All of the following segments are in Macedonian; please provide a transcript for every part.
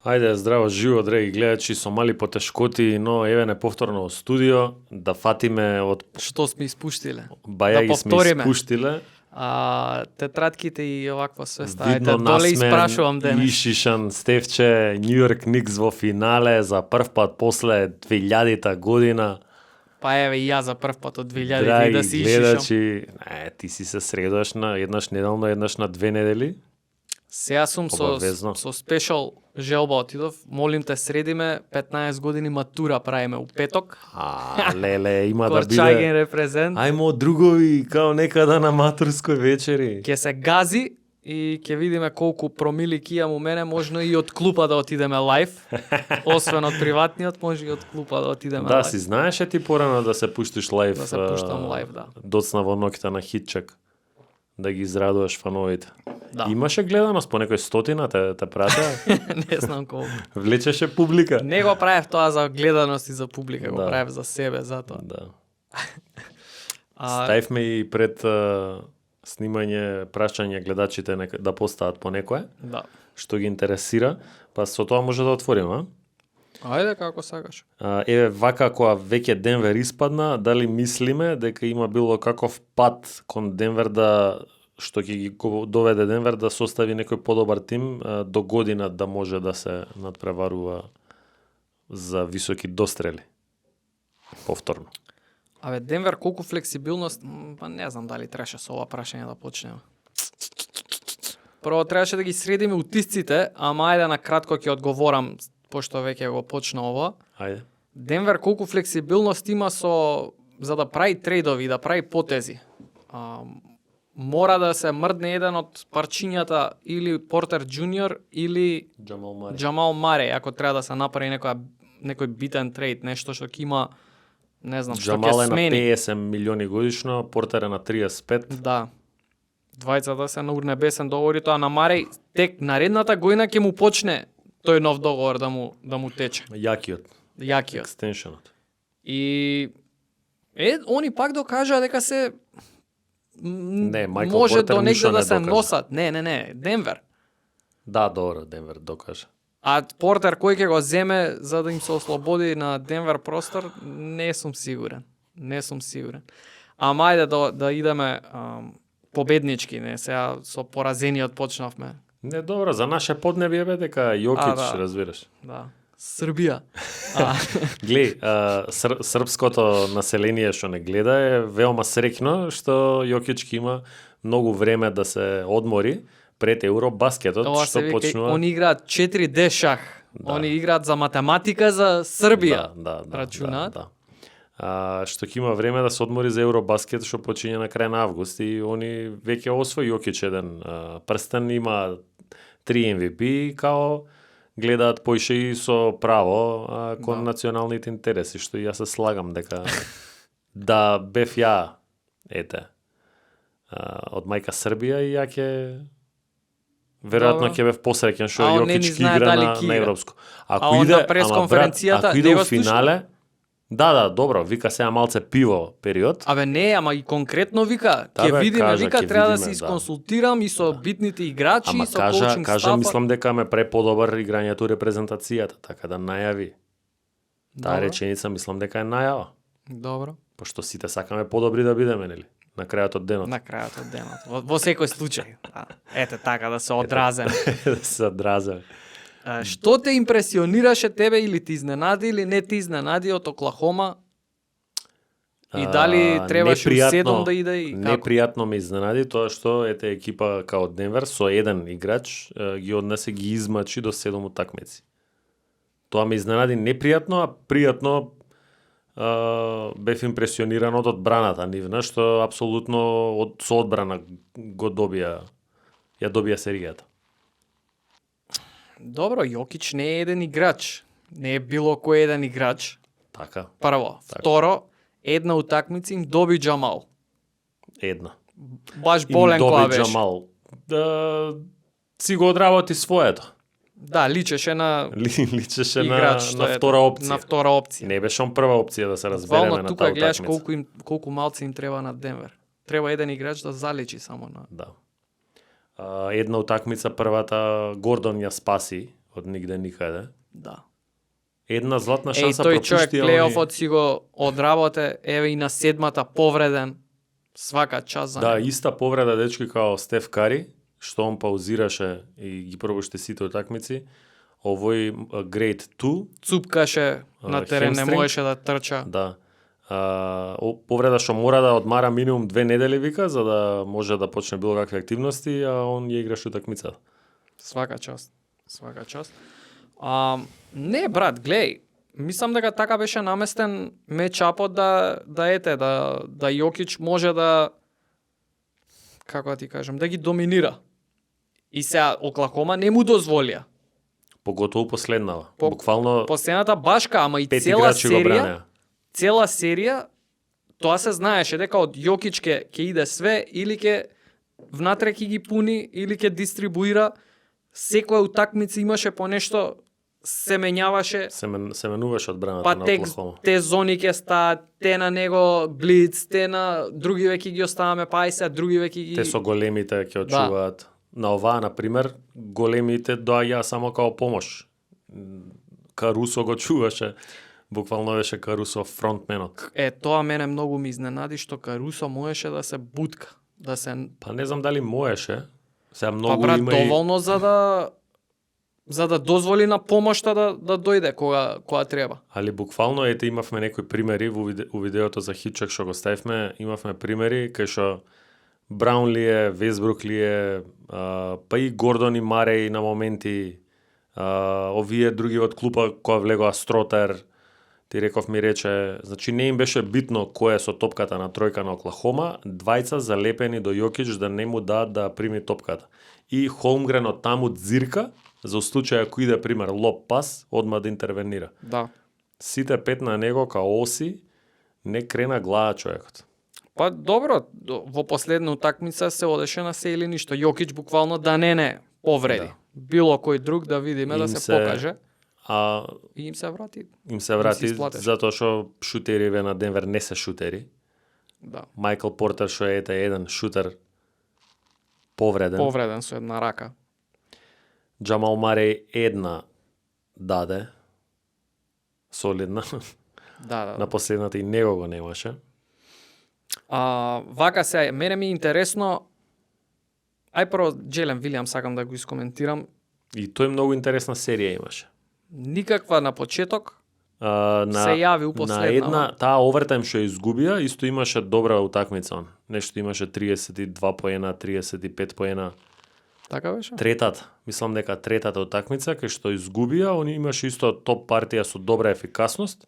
Ајде, здраво, живо, драги гледачи, со мали потешкоти, но еве неповторно во студио, да фатиме од Што сме испуштиле? бајаги сме повториме. испуштиле. Тетратките и оваква све ставите. Видно Доле насмен, испрашувам денес. Ишишан, Стефче, Њујорк Никс во финале за прв пат после 2000-та година. Па еве и ја за прв пат од 2000 Драги да си ишишам. гледачи, ти си се средуваш на еднаш неделно, еднаш на 2 недели. Сега сум Обавезно. со спешал желба отидов. Молим те, средиме 15 години матура правиме у петок. Леле, има да Корчаген биде. репрезент. Ајмо другови, као некада на матурској вечери. Ќе се гази и ќе видиме колку промили ќе имам у мене, можно и од клупа да отидеме лайв. Освен од приватниот, може и од клупа да отидеме Да, лайв. си знаеше ти порано да се пуштиш лайв. Да се пуштам лайв, да. Доцна во ноќта на хитчак. Да ги израдуваш фановите. Да. Имаше гледаност по некој стотина те пратеа? Не знам колку. Влечеше публика? Не го правев тоа за гледаност и за публика, го Да. правев за себе, затоа. Да. А, Ставивме и пред снимање, прашање гледачите да постават по некое, да. што ги интересира, па со тоа може да отвориме, а? Ајде како сакаш. Еве вака кога веќе Денвер испадна, дали мислиме дека има било каков пат кон Денвер што ќе ги го доведе Денвер да состави некој подобар тим до година да може да се надпреварува за високи дострели. Повторно. Абе, Денвер колку флексибилност, па не знам дали требаше со ова прашање да почнеме. Прво требаше да ги средиме утисците, ама ајде на кратко ќе одговорам, пошто веќе го почна ова. Ајде. Денвер колку флексибилност има за да прави трейдови, да прави потези. Мора да се мрдне еден од парчињата или Портер Джуниор или Джамал Маре, ако треба да се направи некој битен трейд, нешто што ќе има, не знам, што Джамал ќе е на смени. 50 милиони годишно, Портер е на 35. Да. Двајцата се на урнебесен договор и тоа на Маре тек наредната година ќе му почне тој нов договор да му тече. Јакиот. Јакиот. Екстеншенот. И они пак докажаа дека се Не, Майкл може Портер до ништо негде да не се докажа. носат. Не, Денвер. Да, добро, Денвер докажа. А Портер кој ќе го земе за да им се ослободи на Денвер простор, не сум сигурен. Ама ајде да идеме победнички, не, сега со поразениот почнавме. Не, добро, за наше поднебје бе дека Јокич, да. разбираш. Да. Србија. Глеј, српското население што не гледа е велма среќно што Јокич ќе има многу време да се одмори пред Евробаскетот Ова што се вика, почнува. они играат 4D шах. Да. Они играат за математика за Србија. Да, рачунаат. Да. Што ќе има време да се одмори за Евробаскет што почиње на крај на август и они веќе освои Јокич еден прстен, има 3 MVP као гледаат поише и со право кон националните интереси, што и јас се слагам дека да бев ја, од мајка Србија и ја ќе веројатно Добро. ќе бев посреќен што А он не ни Јокич ќе знае игра дали на ќе игра. европско. А он на пресконференцијата ако не иде го у финале, да, добро, вика сега малце пиво период. Абе не, ама и конкретно вика, Да, ќе бе, видиме, кажа, вика ќе треба да видиме, се да. исконсултирам и со битните играчи, Ама и со кажа, коучинг стафа. мислам дека ме пре подобар играњето у репрезентацијата, така да најави. Таа Добро. реченица мислам дека е најава. Добро. Пошто сите сакаме подобри да бидеме, нели? На крајот од денот. На крајот од денот. Во секој случај. Ете така да се одраземе. Да се одраземе. Што те импресионираше тебе или ти изненади или не ти изненади од Оклахома? И дали требаше у 7 да иде и како? Непријатно ме изненади тоа што екипа као Денвер со еден играч ги однесе, ги измачи до 7 утакмици. Тоа ме изненади непријатно, а пријатно бев импресиониран од одбраната нивна, што апсолутно со одбрана ја добија серијата. Добро, Јокич не е еден играч. Не е било кој еден играч. Така, Прво. Второ, една утакмица им доби Джамал. една. Баш болен која беше. Джамал. Си го одработи своето. Да, личеше на Личеше играч што на е втора опција. На втора опција. Не беше он прва опција да се разбереме Вално на тука таа гледаш утакмица. колку малци им треба на Денвер. Треба еден играч да залечи само на. Да. Една утакмица првата Гордон ја спаси од нигде никаде. Да. Една златна Еј, шанса тој човек пропушти, плейофот си го одработе, еве и на седмата повреден. Свака час за Да, него. иста повреда дечки као Стеф Кари, што он паузираше и ги пробуште сите утакмици. Овој grade 2, Цупкаше на терен, не хемстринг. можеше да трча. да. Повреда што мора да одмара минимум 2 недели вика за да може да почне било какви активности, а он ја играше утакмицата. Свака част. Свака част. Не, брат, глеј, мислам дека така беше наместен мечапот да Јокич може да, како да ти кажем, да ги доминира. И сега Оклахома не му дозволија. Поготово последнава. Буквално Последната башка, ама и 5 цела играчи го серија, бранеа. цела серија, тоа се знаеше дека од Јокич ќе иде све или ќе внатре ќе ги пуни или ќе дистрибуира. Секоја утакмица имаше по нешто, се менјаваше, Се менуваше одбраната па на те, Оклахома. те зони ќе стаат, те на него блиц, те на други веќе ги оставаме, па и сега други веќе ги... Те со големите ќе очуваат. На оваа, на пример, големите доаѓаа само као помош. Карусо го чуваше. Буквално беше Карусо фронтменот. Тоа мене многу ми изненади што Карусо можеше да се бутка, да се... Па не знам дали можеше. Сега Па многу брат, има и... доволно за да дозволи на помошта да дојде кога треба. Али буквално имавме некои примери у видеото за Хитчек што го ставивме, имавме примери кај што Браун ли е, Весбрук ли е, па и Гордон и Марей на моменти, овие други од клупа која влегоа Стротер, ти реков ми рече, значи не им беше битно кој е со топката на тројка на Оклахома, двајца залепени до Јокич да не му дадат да прими топката. И Холмгрен од таму дзирка, за случај ако иде пример лоп пас, одма да интервенира. Да. Сите 5 на него као оси, не крена глава човекот. Па добро, во последна утакмица се одеше на се или ништо. Јокич буквално да не повреди. Да. Било кој друг да видиме да Им се се- покаже А и им се врати. им се врати исплатеше. затоа што шутериве на Денвер не се шутери. Да. Майкл Портер што е еден шутер повреден. Повреден со една рака. Джамал Марей една даде. Солидна. Да. На последната и него го немаше. Вака се, мене ми е интересно, прво Джелен Вилијам сакам да го искоментирам. И тој многу интересна серија имаше. Никаква на почеток, На, се јави у на последна. една, таа овертајм што ја изгубија, исто имаше добра утакмица он. Нешто имаше 32 поена, 35 поена. Така беше? Третата, мислам дека третата утакмица кај што изгубија, он имаше исто топ партија со добра ефикасност,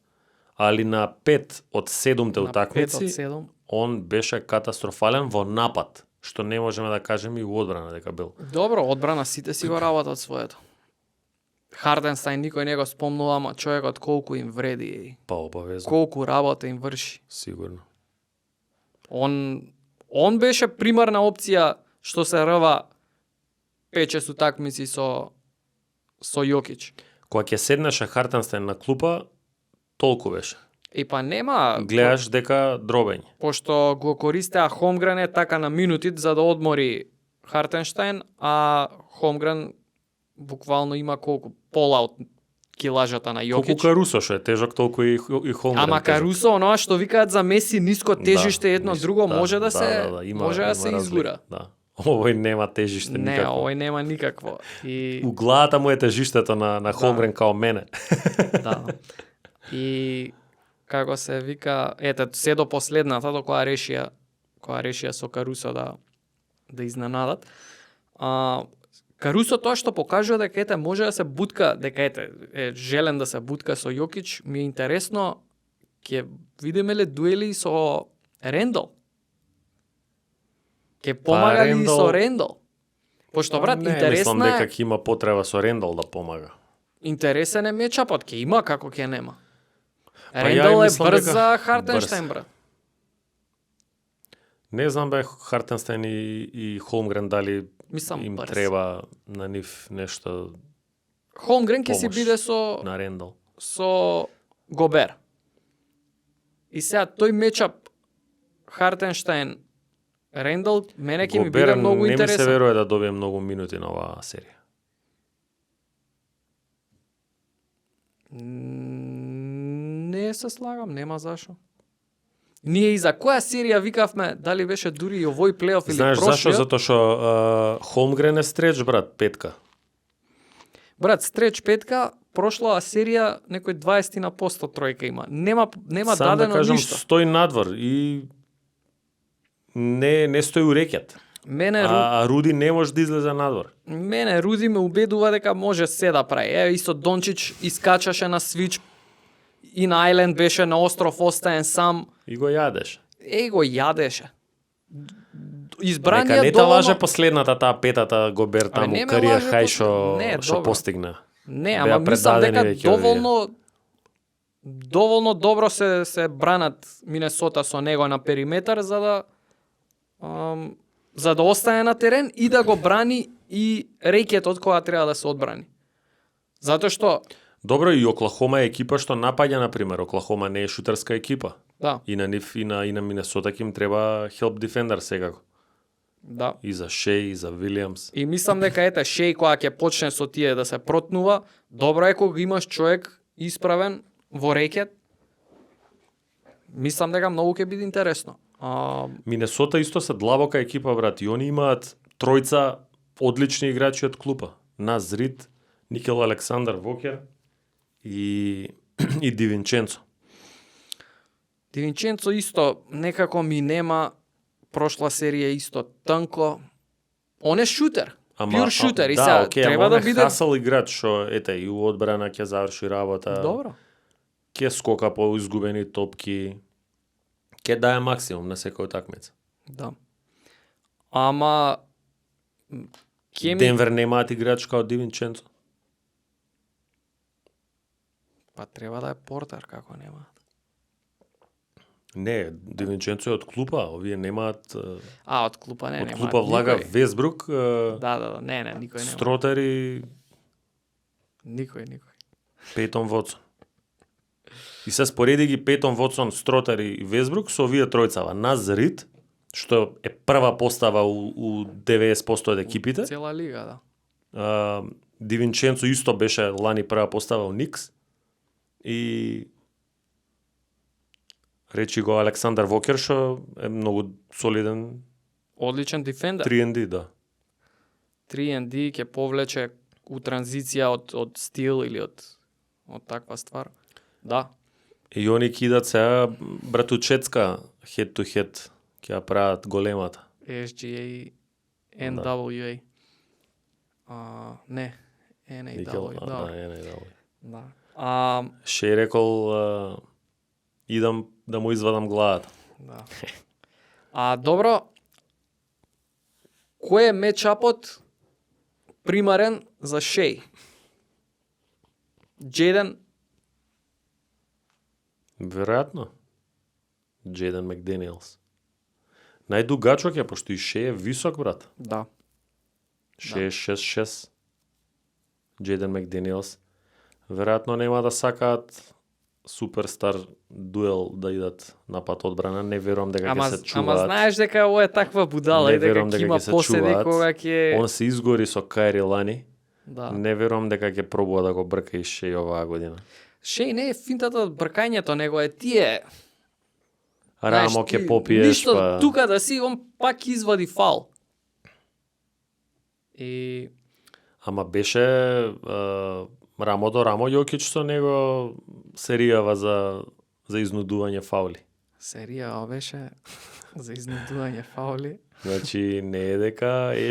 али на 5 од 7 На утакмици 5 од 7. он беше катастрофален во напад, што не можеме да кажеме и во одбрана дека бил. Добро, одбрана сите си го работат своето. Харденстајн никој не го спомнува, ама човекот колку им вреди, Па обавезно, колку работа им врши. сигурно. Он беше примарна опција што се рва 5-6 утакмици со Јокич. Кога ќе седнеше Хартенстајн на клупа, толку беше. И па нема, Гледаш дека дробење. пошто го користеа Холмгрен е така на минути за да одмори Хартенштајн, а Холмгрен буквално има колку пола од килажата на Колку Јокич. Карусо што е тежок, толку и Холмгрен. Ама тежок. Карусо, оноа што викаат за Меси, ниско тежиште едно ниско, друго, може да се има може да се разлика, изгура. Да. Овој нема тежиште Не, никакво. овој нема никакво. И У главата му е тежиштето на Холмгрен као мене. да. И како се вика, се до последната до која решија со Карусо да изненадат. Карусо тоа што покажува дека може да се бутка, дека е желен да се бутка со Јокич, ми е интересно, ќе видиме ли дуели со Рендал? Ќе помага ли Рендал- со Рендал? Пошто брат, Не, мислам интересна дека е, ќе има потреба со Рендал да помага. интересен е мечапот, ќе има како ќе нема. Па ја Рендал е мислам брз дека- за Хартенштајн, брат. Не знам бе Хартенстајн и Холмгрен дали Мислам им брз. треба на нив нешто Холмгрен ќе си помош биде со на Рендал. Гобер. И сега тој мечап Хартенштајн Рендал мене ќе ми биде многу не ми се интересен. верува да добие многу минути на оваа серија. Не се слагам, нема зашо. Ние и за која серија викавме, дали беше дури и овој плейоф или Знаеш зашо? прошлиот? Затоа што Холмгрен е стреч, брат, петка. Брат, стреч петка, прошлаа серија некој 20% тројка има. Нема Сам да дадено кажам, ништо. стои надвор и не стои у рекет. А Руди не може да излезе надвор. Мене Руди ме убедува дека може се да прави. Еве исто Дончич искачаше на свич и на Ајленд беше на остров остаен сам. И го јадеш. Го јадеше. Нека Избраниот не те лаже последната таа петата Гобер Абе, таму не ме кариер лаже хај Не, што добро. постигна. Не, Беа ама мислам предадени дека веќе овие. доволно добро се бранат Минесота со него на периметар за да остане на терен и да го брани и рекет од која треба да се одбрани. Затоа што Добро, и Оклахома е екипа што напаѓа, например. Оклахома не е шутерска екипа. да, И на нив и на Минесота ќе им треба help defender секако. да. И за Шеј, и за Вилиамс. И мислам дека ете Шеј кога ќе почне со тие да се протнува, добро е кога имаш човек исправен во рекет. Мислам дека многу ќе биде интересно. Минесота исто се длабока екипа, брат, и они имаат тројца одлични играчи од клупа. Наз Рид, Никел Александар Вокер и Дивинченцо. Дивинченцо исто некако ми нема прошла серија исто танко. Он е шутер. Пјур шутер и сега треба да биде хасал играч што ете и у одбрана ќе заврши работа. добро. Ќе скока по изгубени топки. Ќе дае максимум на секој такмец. Да. Ама ќе ми Денвер немаат играч као Дивинченцо. па треба да е Портер како нема. Не, Дивинченцо е од клупа, овие немаат Од клупа не од нема. клупа влага Никој. Весбрук, Да, не, никој нема. Стротер и Никој. Пейтон Вотсон. И се спореди ги Пейтон Вотсон, Стротер и Весбрук со овие тројцава. Наз Рид, што е прва постава у 90% од екипите. Цела лига, да. Дивинченцо исто беше лани прва постава у Никс. И речи го Александар Вокер што е многу солиден Одличен дефендер. 3&D, да. 3&D ќе повлече у транзиција од стил или од таква ствар. Да. И они кидат сега братучецка head to head ќе ја прават големата. SGA, NWA. Не, NAW, да. NAW. Да. Ше рекол идам да му извадам главата. Да. Добро. Кој е мечапот примарен за Шеј? Джейден Веројатно. Джейден Макдениелс. Најдугачок е, пошто и Ше е висок, брат. Да. Ше е 6-6. Джейден Макдениелс. Веројатно нема да сакаат суперстар дуел да идат на пат одбрана. Не верувам дека ќе се чуваат. Ама знаеш дека ова е таква будала Не и дека верувам ќе дека има ќе се поседи чуваат. кога ќе... Он се изгори со Кајри лани. Да. Не верувам дека ќе пробува да го брка и Шеј оваа година. Шеј не е финтата од бркањето, него е тие... Рамо ќе попиеш, ништо, па... тука да си, он пак извади фал. И... Ама беше рамо до рамо Јокич со него серијава за изнудување фаули. Серија беше за изнудување фаули. Значи не е дека е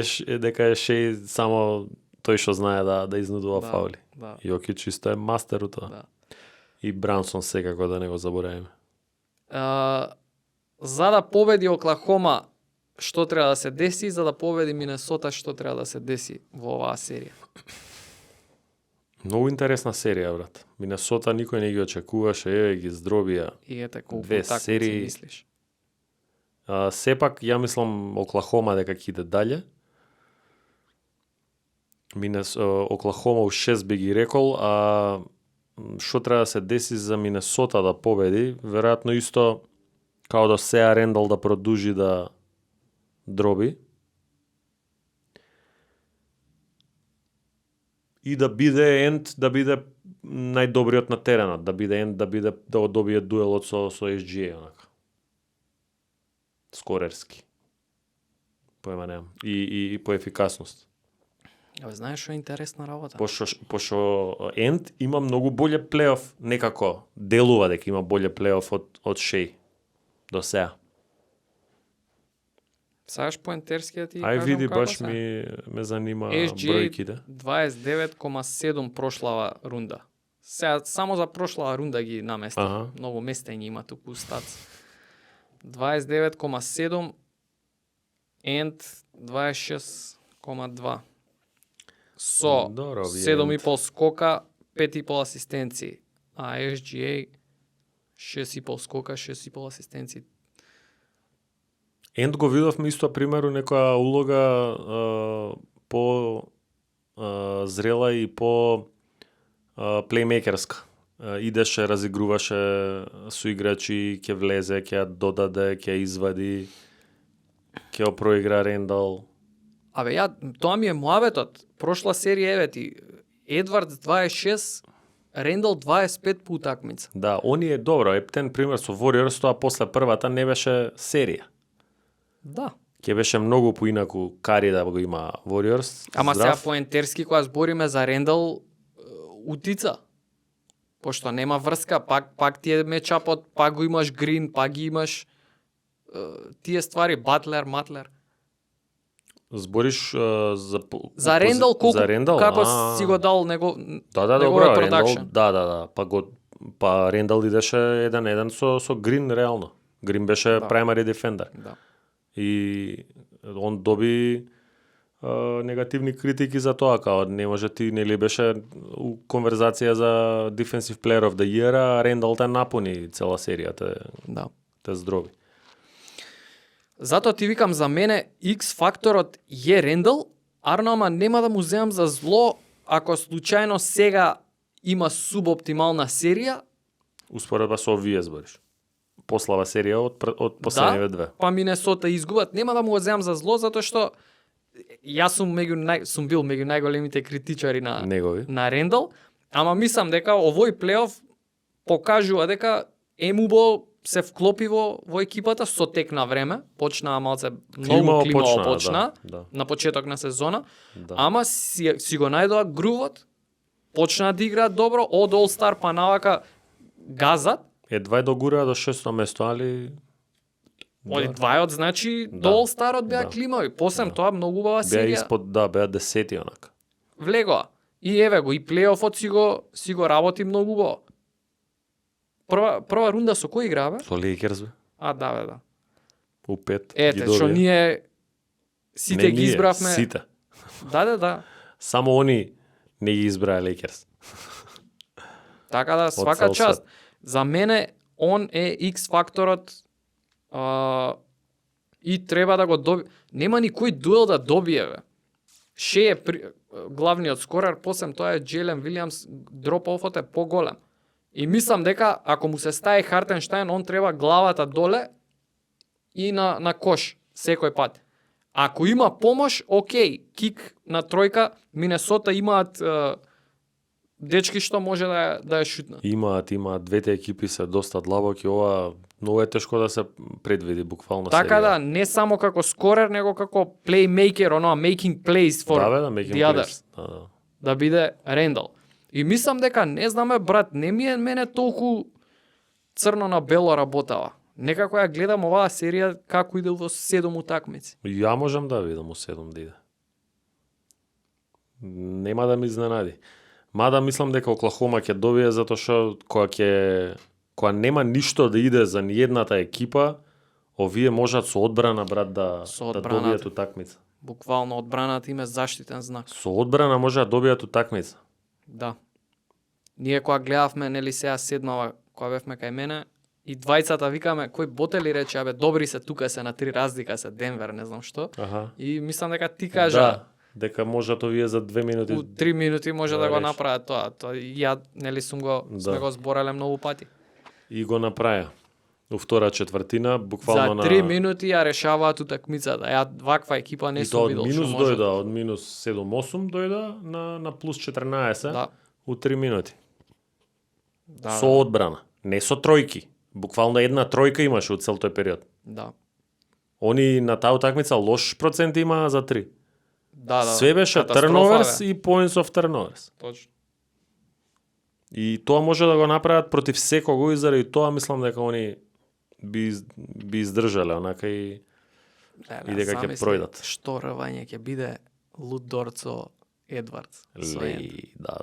Шеј само тој што знае да изнудува фаули. Да. Јокич исто е мастер у тоа. Да. И Брансон секако да не го заборавиме. За да победи Оклахома, што треба да се деси, за да победи Минесота, што треба да се деси во оваа серија? Многу интересна серија, брат. Минесота никој не ги очекуваше, еве ги здробија. И ете колку Две такмици серии. мислиш? Сепак, ја мислам Оклахома дека ќе иде дале. Оклахома у 6 би ги рекол, а што треба да се деси за Минесота да победи? Веројатно исто као до сеа Рендал да продужи да дроби. И да биде енд, да биде најдобриот на теренот, да биде да го добие дуелот со SGA онака. Скорерски. Поема немам. И по ефикасност. Абе, знаеш што е интересна работа? Пошто Енд има многу боле плейоф, некако делува дека има боле плейоф од Шеј до сега. Саш поентерски да ти Ај кажам види, како баш се. ме занима SGA бројките. 29,7 прошлава рунда. Сега само за прошлава рунда ги намести. Аха. Многу местења има туку стац. 29,7 Енд 26,2 со Добро, 7,5 скока, 5,5 асистенции, а SGA 6,5 скока, 6,5 асистенции. Енд го видовме исто примеру некоја улога по зрела и по плеймейкерска. Идеше, разигруваше со играчи, ќе влезе, ќе ја додаде, ќе ја извади, ќе ја проигра Рендал. Абе, тоа ми е муабетот. Прошла серија, еве ти, Едвардс 26, Рендал 25 по утакмица. Да, оние добро, ептен пример со Warriors, тоа после првата не беше серија. Да. Ќе беше многу поинаку кари да го има Warriors. Ама здрав. сега поентерски кога збориме за Рендал, утица. Пошто нема врска, пак ти е мечапот, пак го имаш Грин, пак ги имаш тие ствари, Батлер, Матлер. Збориш За Рендал колку, за Рендал? како си го дал него, Да, неговиот добро, продакшн. Рендал, да. Па Рендал идеше 1-1 со Грин реално. Грин беше primary defender. Да. И он доби негативни критики за тоа, као не може ти, нели беше у конверзација за Defensive Player of the Year, а Рендал те напуни цела серија, Да. те здрови. Затоа ти викам, за мене X факторот е Рендал, арно, ама нема да му земам за зло ако случајно сега има субоптимална серија. Успоредба со овие збориш. Послава серија од последниве две. Па Минесота изгубат, нема да му го земам за зло затоа што јас сум бил меѓу најголемите критичари на Рендал, ама мислам дека овој плейоф покажува дека Емубо се вклопи во екипата со тек на време, почна малце многу климаво почна да. на почеток на сезона, Да. ама си го најдоа грувот, почна да играат добро, од All-Star па навака газат. Едва е догура до 6-то место, али Оди двајот, значи Да. до All-Starот беа Да. климави. Посем тоа многу убава беа серија. испод, беа 10-ти онака. Влегоа. И еве го, и плейофот си го работи многу убаво. Прва рунда со кој играа, бе? Со Лейкерс, бе, А, да. у 5. Ете, што ние сите ги избравме. Сите. Да. Само они не ги избраа Лейкерс. Така да, свака цел част. свет. За мене, он е X факторот и треба да го доби. Нема никој дуел да добие, бе. Ше е главниот скорер, посем тоа е Джелен Вилиамс, дроп-офот е поголем. И мислам дека ако му се стаи Хартенштайн, он треба главата доле и на кош секој пат. Ако има помош, окей, кик на тројка, Минесота имаат дечки што може да ја шутнат. Имаат, двете екипи се доста длабоки, ова многу е тешко да се предвиди буквално Така серија. да, не само како скорер, него како плеймейкер, making plays for making the others. plays. Да биде Рендал. И мислам дека, не знаме, брат, не ми е мене толку црно на бело работава. Некако ја гледам оваа серија како иде во 7 утакмици. Ја можам да видам у 7 да иде. Нема да ми изненади. Мада мислам дека Оклахома ќе добие затоа што кога нема ништо да иде за ниедната екипа, овие можат со одбрана, брат, да добијат утакмица. Буквално одбраната им е заштитен знак. Со одбрана може да добијат утакмица. Да. Ние кога гледавме, нели сега седнава, кога бевме кај мене, и двајцата викаме, кој Ботели рече, абе, добри се тука се на 3 разлика се Денвер, не знам што. Аха. И мислам дека ти кажа, Да, дека можат овие за 2 минути. у 3 минути може да го реши. направат тоа. Тоа и ја, нели сме го зборале многу пати. И го направија. У втора четвртина, буквално За 3 минути ја решаваат утакмицата. Ја ваква екипа не и сум тоа од видел минус што може. дојда, од минус 7-8 дојда на плюс 14 Да. у 3 минути. Да, со одбрана, не со тројки. Буквално една тројка имаше од цел тој период. Да. Они на таа утакмица лош процент имаа за 3. Да, Све беше катастрофа, turnovers бе. и points of turnovers. Точно. И тоа може да го направат против секого и заради тоа мислам дека они би издржале онака и дека ќе замисли пројдат. Што рвање ќе биде Лудорцо Едвардс. со Енд. Леј, да.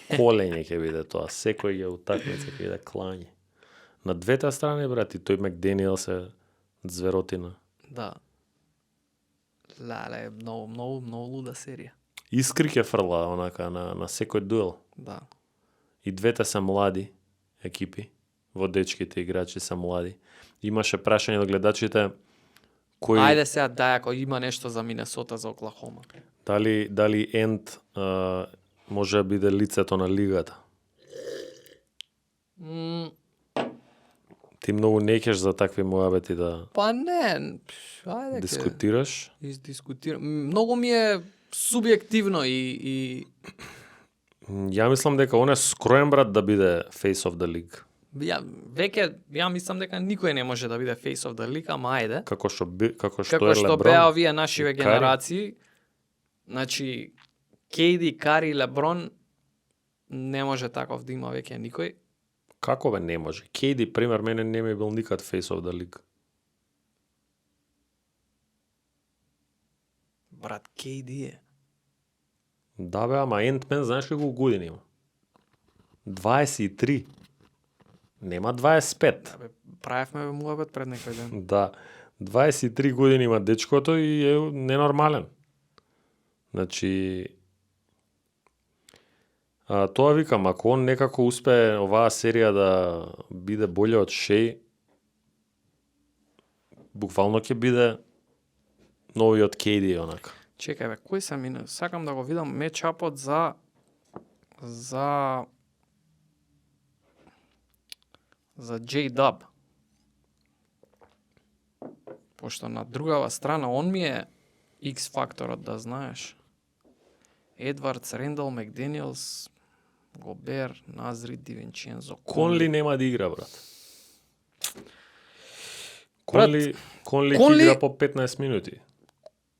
Колење ќе биде тоа. Секој ќе утакмица ќе биде клање. На двете страни, брат, и тој Макдениел се зверотина. Да. Леле, многу луда серија. Искри ќе фрла онака на секој дуел. Да. И двете се млади екипи. Во дечките играчи се млади. Имаше прашање од гледачите кој Ајде сега дај ако има нешто за Минесота за Оклахома. дали Енд може да биде лицето на лигата. Ти многу не кеш за такви муабети да Па не, ајде дискутираш. Издискутирам. Многу ми е субјективно и Ја мислам дека он е скроен, брат, да биде face of the league. ја мислам дека никој не може да биде face of the league, ама ајде. Како што Како е што Леброн. беа овие нашиве и Кари. генерации, значи Кейди, Кари, Леброн не може таков да има веќе никој. Како бе не може? KD, пример, мене не ми бил никад face of the league. Брат, Кейди е. Да бе, ама Ant-Man, знаеш колку години има? 23. Нема 25. Абе, правевме муабет пред некој ден. Да. 23 години има дечкото и е ненормален. Значи, тоа викам, ако он некако успее оваа серија да биде боле од Шеј, буквално ќе биде новиот KD онака. Чекај бе, кој се мине? Сакам да го видам мечапот за J-Dub. Пошто на другава страна он ми е X-факторот, да знаеш. Едвардс, Рендал, Макдениелс, Гобер, Назри, Дивинчензо, Конли нема да игра, брат. Брат, Конли Конли- ќе игра по 15 минути.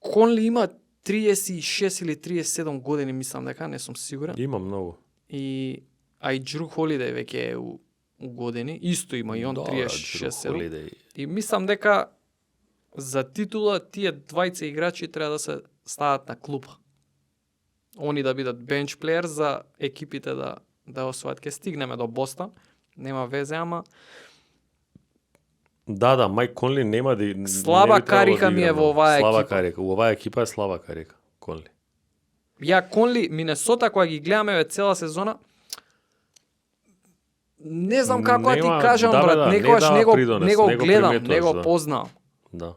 Конли има 36 или 37 години, мислам дека, не сум сигурен. Има многу. И Џру Холидеј веќе е у години, исто има и он Добра, 36-7. Џру Холидеј. И мислам дека за титула тие двајца играчи треба да се стават на клупа. Они да бидат бенч плеер за екипите да освојат. Ке стигнеме до Бостон, нема везе, ама Да, мај Конли нема да Слаба не би требало карика да ми игра е во многу. оваа Слаба екипа. карика. У оваа екипа е слаба карика, Конли. ја Конли, Минесота, кога ги гледаме ве цела сезона, не знам како да ти Нема- кажам, да, бе, брат, да, не некогаш дава не го придонес, не го гледам, не приметуваш, го да. познавам. Да.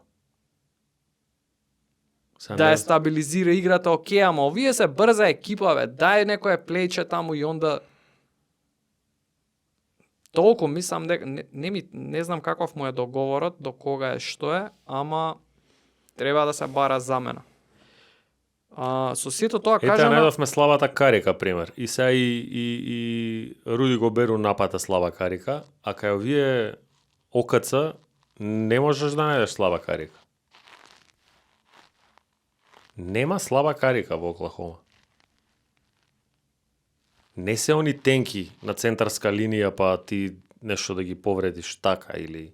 Сега Да не ја знам. стабилизира играта, окей, ама овие се брза екипа, бе, дај некое плејче таму и онда толку мислам дека не знам каков му е договорот, до кога е, што е, ама треба да се бара замена. Со сето тоа Ете, кажано, најдовме слабата карика, пример. И сега и Руди Гоберу напата слаба карика, а кај овие ОКЦ не можеш да најдеш слаба карика. Нема слаба карика во Оклахома. Не се они тенки на центарска линија па ти нешто да ги повредиш така или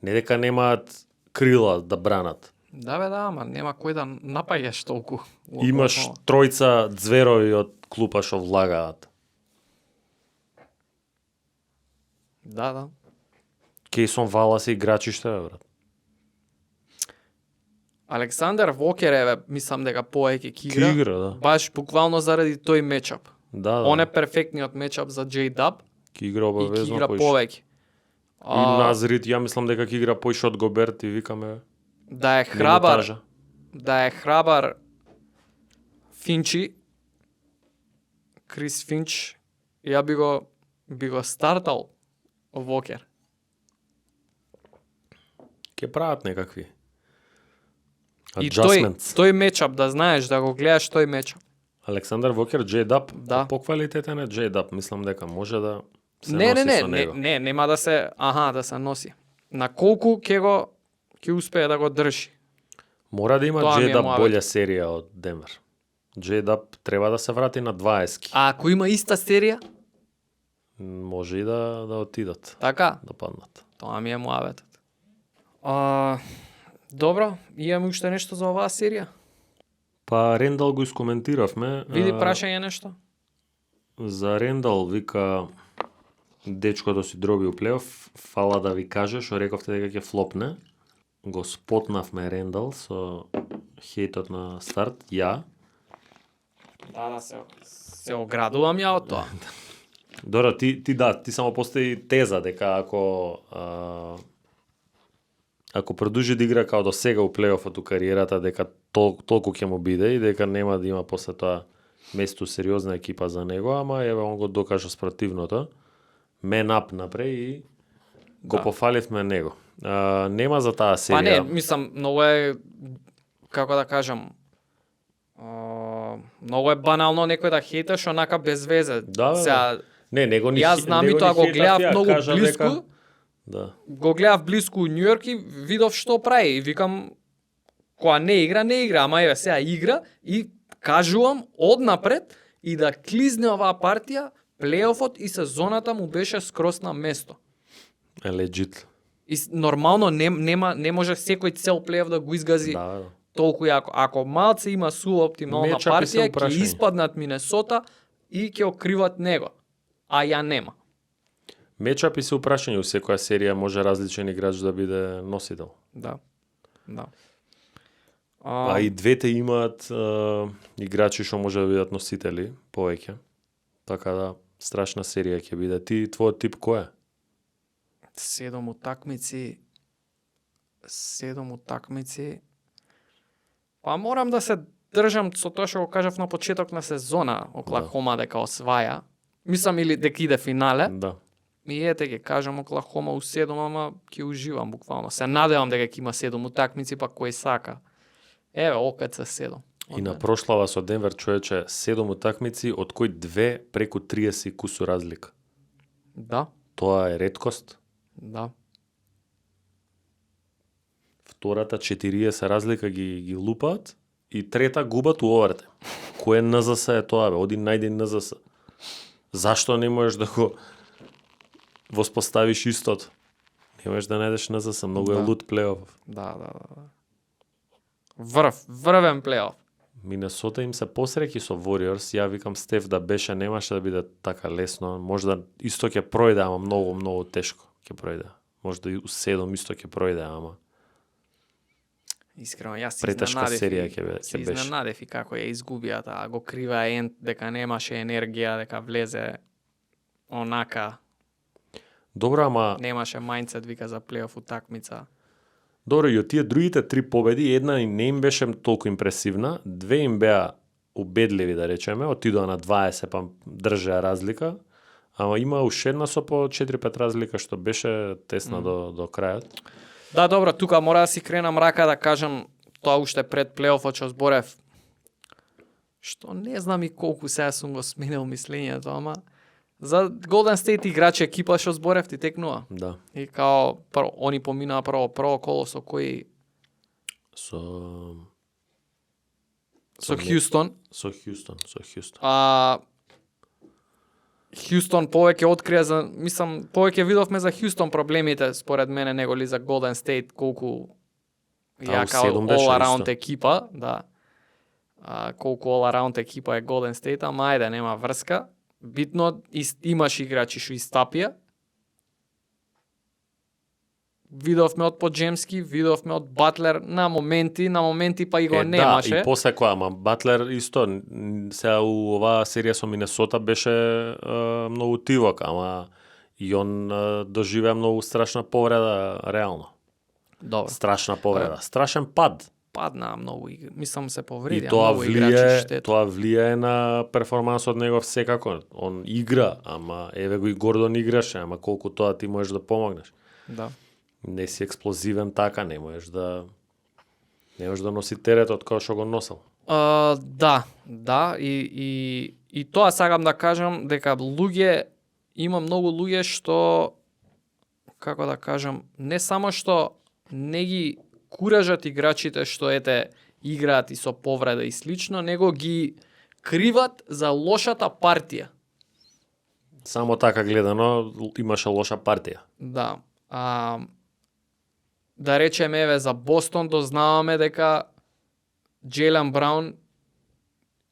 не дека немаат крила да бранат. да бе, да, ама нема кој да напаѓаш толку. во Имаш Оклахома. тројца зверови од клупа што влагаат. Да. Кейсон Валас и играчиште, бе, брат. Александар Вокер е, мислам дека повеќе ќе Ки игра, игра, да. баш буквално заради тој мечап. Да, Он е да. перфектниот мечап за J-Dub Ки игра и ќе обавезно игра поише. повеќе. И Назрит, ја мислам дека ќе игра поише од Гоберт и викаме Да е храбар, минутажа. да е храбар Финчи, Крис Финч, ја би го стартал Вокер. Ќе прават некакви И тој adjustments. мечап, да знаеш, да го гледаш тој мечап. Александар Вокер, J-Dub, Да. по квалитетен е J-Dub, мислам дека може да се Не, носи не, со него. не, нема да се носи. На колку ќе успее да го држи. Мора да има Тоа ми е J-Dub муавет. болја серија од Денвер. J-Dub треба да се врати на 20. А ако има иста серија, Може и да отидат, така, да паднат. тоа ми е муаветот. Добро, имаме уште нешто за оваа серија? Па Рендал го искоментиравме. Види прашање нешто? За Рендал вика дечкото си дроби у плейоф, фала да ви каже што рековте дека ќе флопне. Го спотнавме Рендал со хейтот на старт, ја. Да, се оградувам ја од тоа. Добро, ти само постои теза дека ако продолжи да игра као до сега у плейофот у кариерата, дека толку ќе му биде и дека нема да има после тоа место сериозна екипа за него, ама еве он го докажа спротивното. Мен ап напре и го пофаливме него. Нема за таа серија. Па не, мислам, многу е, како да кажам, многу е банално некој да хейташ онака без везе. Да. Сега, Не, него ни јас знам и тоа го гледав многу блиску. Да. Го гледав блиску у Њу Йорк и видов што прави и викам кога не игра, ама еве сега игра и кажувам однапред и да клизне оваа партија, плейофот и сезоната му беше скрос на место. Легит. И нормално не може секој цел плейоф да го изгази Да. толку јако. Ако малце има субоптимална Мечапи се партија, ќе упрашање. испаднат Минесота и ќе окриват него. А ја нема. Мечапи се упрашање, у секоја серија може различен играч да биде носител. Да. Да. А и двете имаат играчи што може да бидат носители повеќе. Така да страшна серија ќе биде. Ти твојот тип кој е? 7 утакмици. Па морам да се држам со тоа што го кажав на почеток на сезона, Оклахома дека осваја. Мислам или дека иде финале. Да. И ете ќе кажам Оклахома у 7, ама ќе уживам буквално. Се надевам дека ќе има 7 утакмици, па кој сака. Еве, ОКЦ 7. И на прошлава со Денвер човече 7 утакмици, од кои 2 преку 30 кусу разлика. Да, Тоа е реткост. да. Втората 40 разлика ги лупаат и трета губат у овертајм. Кој НЗС е тоа бе? Оди најди НЗС. Зашто не можеш да го воспоставиш истото? Не можеш да најдеш НЗС, многу е Да. лут плейоф. Да. Врвен плейоф. Минесота им се посреќи со Warriors, ја викам Стеф да беше, немаше да биде така лесно, можда исто ќе пројде, ама многу тешко ќе пројде. Можда и у 7 исто ќе пројде, ама Искрено, јас се Претешка изненадев. серија ќе беше. Се изненадев и како ја изгубија таа, го крива Ент дека немаше енергија, дека влезе онака, Добро, ама немаше мајндсет вика за плейоф утакмица. добро, и од тие другите 3 победи, една и не им беше толку импресивна, 2 им беа убедливи, да речеме, отидоа на 20, па држеа разлика, ама има уште една со по 4-5 разлика, што беше тесна до крајот. Да, добро, тука мора да си кренам рака да кажам тоа уште пред плейофот што зборев. Што не знам и колку сега сум го сменил мислењето, ама за Golden State играчи екипа што зборев ти текнува. Да. И као они поминаа прво коло со кои Со Хјустон. Со Хјустон. Хјустон повеќе открија повеќе видовме за Хјустон проблемите според мене него ли за Golden State колку јака all around екипа, да. Колку all around екипа е Golden State, ама ајде нема врска. Битно имаш играчи што истапија. Видовме од Поджемски, видовме од Батлер на моменти па и го немаше. Да, и после која, ама Батлер исто, сега у оваа серија со Минесота беше многу тивок, ама и он доживеа многу страшна повреда, реално. Добро. Страшна повреда, страшен пад. Паднаа многу игри. Мислам се повредија И тоа многу играчи штета. тоа влијае на перформансот негов секако. Он игра, ама еве го и Гордон играше, ама колку тоа ти можеш да помогнеш. Да. Не си експлозивен така, не можеш да носи теретот кој што го носел. Да, и тоа сакам да кажам дека луѓе има многу луѓе што, како да кажам, не само што не ги куражат играчите што играат и со повреда и слично, него ги криват за лошата партија. Само така гледано имаше лоша партија. Да. Да речеме, еве, за Бостон дознаваме дека Джейлен Браун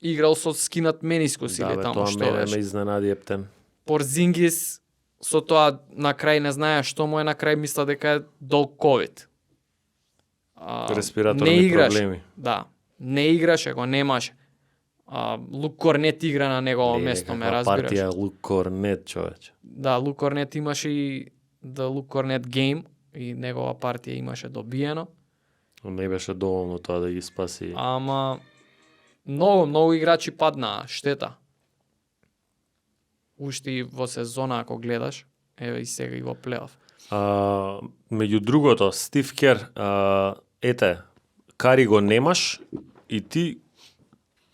играл со скинат менискус или таму тоа што ме беше. изненади ептен. Порзингис со тоа на крај не знае што му е, на крај мисла дека е долг ковид. Респираторни проблеми. Да, не играше, го немаше. Лук Корнет игра на негово место, ме разбираш. Партија Лук Корнет, човече. Да, Лук Корнет имаше и The Luke Cornet Game и негова партија имаше добиено. Не беше доволно тоа да ги спаси. Ама многу играчи паднаа, штета. Уште и во сезона ако гледаш, еве и сега и во плейоф. Меѓу другото, Стив Кер, Кари го немаш и ти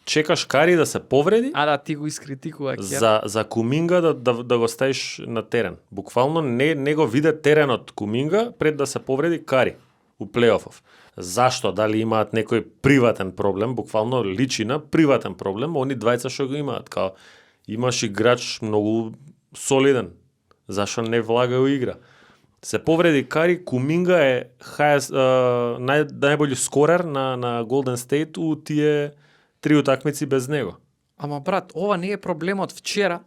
чекаш Кари да се повреди Да, ти го искритикува Кер. за Куминга да го ставиш на терен. Буквално не го виде теренот Куминга пред да се повреди Кари у плейофов. Зашто? Дали имаат некој приватен проблем, буквално личи на приватен проблем, они двајца што го имаат, као имаш играч многу солиден, зашто не влага у игра. Се повреди Кари, Куминга е најбољи скорер на Golden State у тие 3 утакмици без него. Ама брат, ова не е проблемот вчера.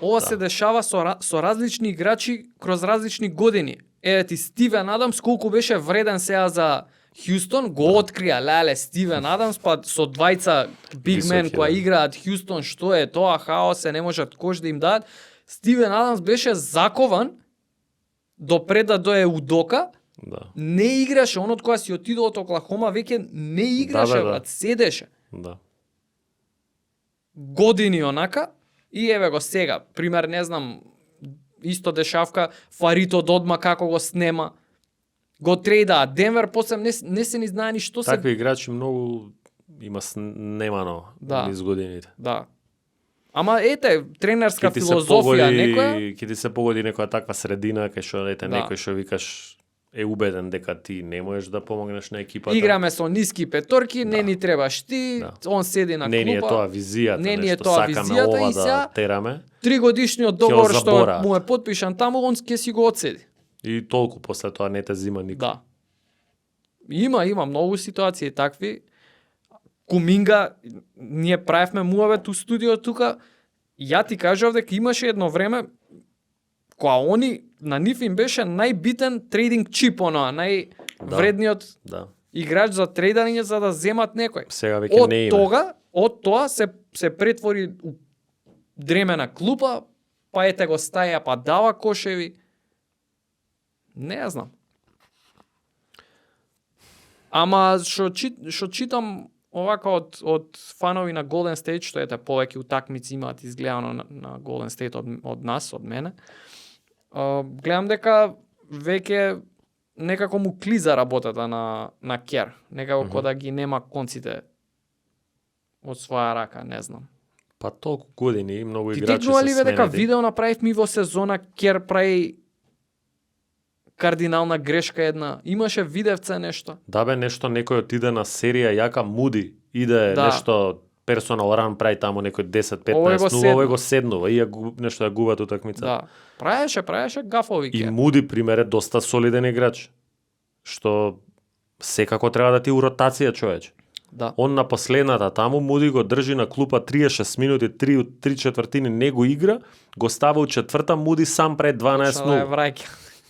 Ова се дешава со различни играчи кроз различни години. Еве ти Стивен Адамс колку беше вреден сега за Хјустон, го открија леле Стивен Адамс, па со двајца бигмен кои играат Хјустон, што е тоа, хаос не можат кош да им дадат. Стивен Адамс беше закован допред да дое Удока. Да. Не играше, он од кога си отидол од Оклахома веќе не играше, брат, седеше. Да. Години онака и еве го сега. Пример, не знам, исто дешавка, Фарито Додма како го снема. Го трейдаа Денвер, после не се ни знае ни што се... Такви играчи многу има снемано низ годините. Да. Ама тренерска филозофија некоја... Ке ти се погоди некоја таква средина, кај што некој што викаш е убеден дека ти не можеш да помогнеш на екипата. Играме со ниски петорки, не ни требаш ти, он седи на клупа. Не ни е тоа визијата, не ни е тоа сакаме ова да тераме. 3-годишниот договор што му е потпишан таму, он ќе си го одседи. И толку после тоа не те зима никој. Да. Има многу ситуации такви. Куминга, ние правевме муавет у студио тука, ја ти кажав дека имаше едно време кога они на нив им беше најбитен трейдинг чип, највредниот играч за трейдање за да земат некој. Сега веќе не има. Од тоа се претвори у дремена клупа, па ете го стаја, па дава кошеви. Не ја знам. Ама што читам овака од фанови на Golden State, што повеќе утакмици имаат изгледано на Golden State од нас, од мене. Гледам дека веќе некако му клиза работата на Кер. Некако кога да ги нема конците од своја рака, не знам. Па толку години многу играчи се сменети. Ти текнува ли дека видео направивме во сезона Кер прави кардинална грешка една? Имаше видевце нешто? Да бе, нешто некој отиде на серија јака Муди, иде нешто персонал ран прави таму некој 10-15 овој го седнува и нешто ја губат утакмица. Да. Правеше гафови Кер. И Муди пример е доста солиден играч. Што секако треба да ти у ротација, човече. Да. Он на последната таму Муди го држи на клупа 36 минути, 3 четвртини не го игра, го става у четврта, Муди сам прави 12-0.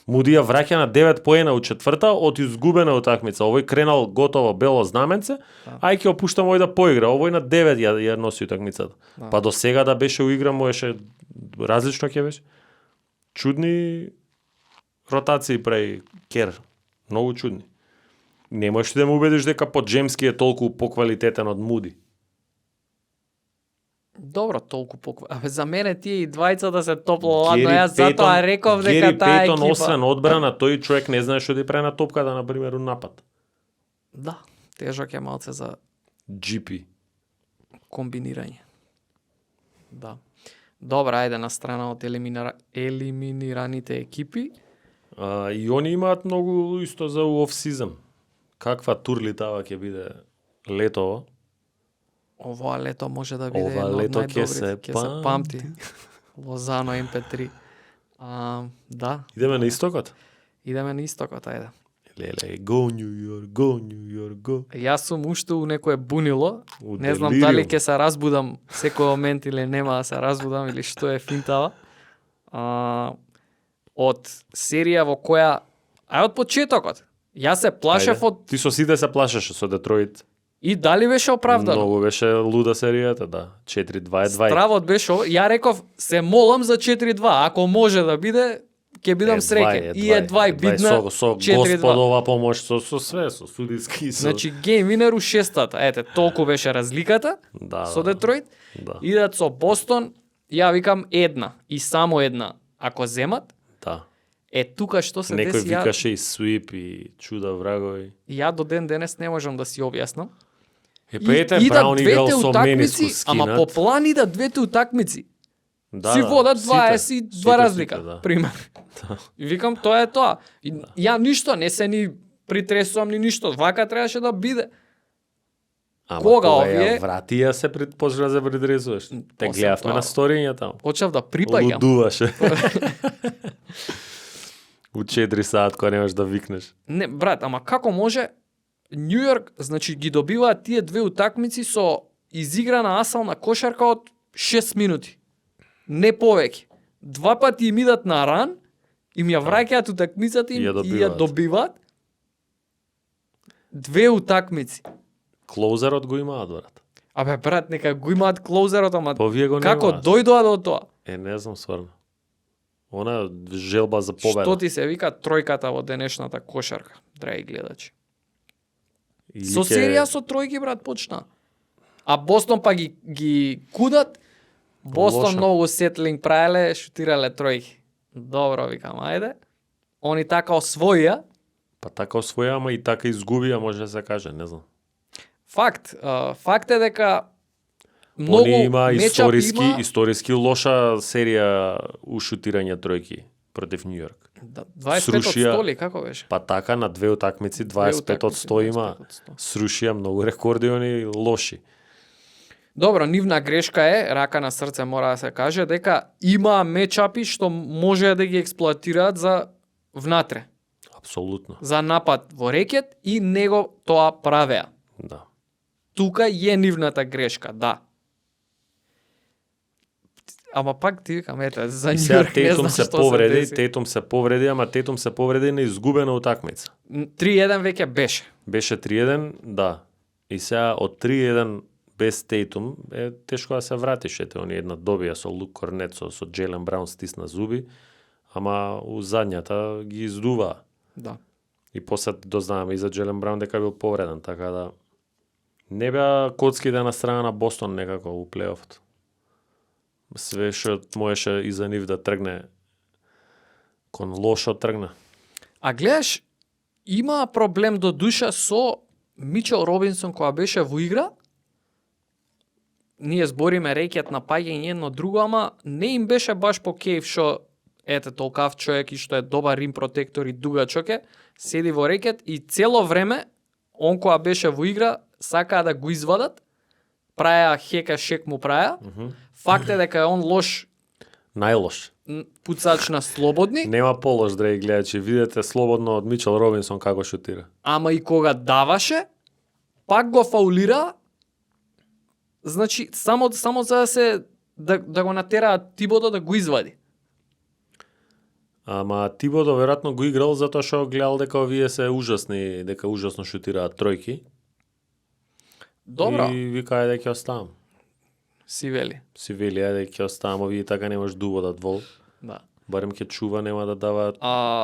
Муди ја враќа на 9 поена у четврта од изгубена утакмица. Овој кренал готово бело знаменце, ај ќе опуштам овој да поигра. Овој на 9 ја носи утакмицата. Да. Па до сега да беше у игра можеше различно ќе беше. Чудни ротации прави Кер. Многу чудни. Не можеш да ме убедиш дека Поджемски е толку поквалитетен од Муди. Добро, толку поквалитетен. За мене тие и двајцата се топло ладно. Јас затоа реков дека таа екипа. Гери Пейтон освен одбрана, тој човек не знае што да прави на топката, на пример, у напад. Да, тежок е малце за GP. Комбинирање. Да. Добра, ајде на страна од елиминираните екипи. И они имаат многу исто за оф-сизон. Каква турли тава ќе биде летово? Ова лето може да биде Ова едно од лето ќе најдобрите, се ќе се памти. Лозано MP3. Да, Идеме на истокот? идеме на истокот, ајде. Леле, go New York, go New York, go. Јас сум уште у некое бунило. У Не знам делириум. дали ќе се разбудам секој момент или нема да се разбудам или што е финтава. Од серија во која од почетокот. Јас се плашев Ајде. од Ти со сите се плашеше со Детройт. и дали беше оправдано. Многу беше луда серијата, да. 4-2 е 2. Стравот беше, ја реков, се молам за 4-2, ако може да биде, ќе бидам среќен. И е 2 бидна, со 4-2. господова помош, со све, со судиски, со... Значи, гейм винер у шестата. Ете, толку беше разликата да, со Детройт. Да, Идат со Бостон, ја викам една и само една. Ако земат, да. тука што се Некој деси, викаше и свип и чуда врагови. ја до ден денес не можам да си објаснам. Ете, идат Браун играл двете со утакмици, менискус ама скинат. по план идат двете утакмици. Да, си водат сите, 22 сите, разлика, да. пример. И викам, тоа е тоа. И ја ништо, не се ни притресувам ни ништо. Вака требаше да биде. Ама Кога кога овие- ја врати, ја се почна да се придресуваш. Те Освен гледавме тоа. на сториња таму. Почнав да припаѓам. Лудуваше. У 4 саат кога немаш да викнеш. Не, брат, ама како може Нью Йорк, значи ги добиваат тие две утакмици со изиграна асална кошарка од 6 минути. Не повеќе. Два пати им идат на ран, им ја враќаат утакмицата им И ја и ја добиваат. добиваат. Две утакмици. Клоузерот го имаат, брат. Абе, брат, нека го имаат клоузерот, ама Па вие го како немаат. дојдоа до тоа? Не знам сварно. Она желба за победа. Што ти се вика тројката во денешната кошарка, драги гледачи? Или Со ќе- серија со тројки, брат, почна. А Бостон па ги кудат. Бостон Лошо. многу сетлинг правеле, шутирале тројки. Добро, викам, ајде. Они така освоија. Па така освоја, ама и така изгубија, може да се каже, не знам. Факт. Факт е дека многу Они има мечап историски лоша серија у шутирање тројки против Нью Йорк. Да, 25 од срушија- 100 ли, како беше? Па така на две утакмици 25 од 100 има. 25 од 100. Срушија многу рекорди они лоши. Добро, нивна грешка е, рака на срце мора да се каже, дека има мечапи што може да ги експлоатираат за внатре, Апсолутно. за напад во рекет и него тоа правеа. Да. Тука е нивната грешка, да. Ама пак ти викам, ете, за И Нью сега Йорк не Тетум знам се што повреди, се деси. Тетум се повреди, ама Тетум се повреди на изгубена утакмица. 3-1 веќе беше. Беше 3-1, да. И сега од 3-1 без Тейтум е тешко да се вратиш. Ете, они една добија со Лук Корнет, со Джейлен Браун стисна зуби, ама у задњата ги издува. Да. И после дознаваме и за Джейлен Браун дека бил повреден, така да не беа коцките на страна на Бостон некако у плейофот. Све што можеше и за нив да тргне кон лошо тргна. А гледаш, има проблем до душа со Мичел Робинсон која беше во игра. Ние збориме рекет на паѓање едно друго, ама не им беше баш по кејф што ете толкав човек и што е добар рим протектор и дугачок е, седи во рекет и цело време он која беше во игра сакаа да го извадат, праја хека шек му праја. Факт е дека е он лош Најлош. пуцач на слободни, Нема полош, драги гледачи. Видете слободно од Мичел Робинсон како шутира. ама и кога даваше, пак го фаулира. Значи, само за да се да го натераат Тибодо да го извади. Ама Тибодо веројатно го играл затоа што гледал дека овие се ужасни, дека ужасно шутираат тројки. Добро, И вика ајде ќе оставам. си вели. Си вели ајде ќе оставам, овие така не може да уводат вол. Да. Барем ќе чува, нема да дава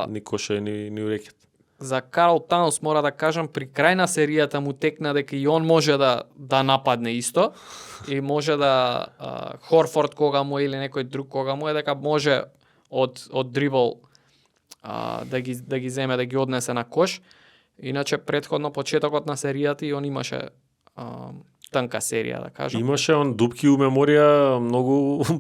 ни коше ни урекет. За Карл Таунс мора да кажам, при крај на серијата му текна дека и он може да нападне исто. И може да Хорфорд кога му или некој друг кога му е дека може од дрибол да ги земе, да ги однесе на кош. Иначе претходно почетокот на серијата и он имаше танка серија, да кажам. Имаше он дупки у меморија многу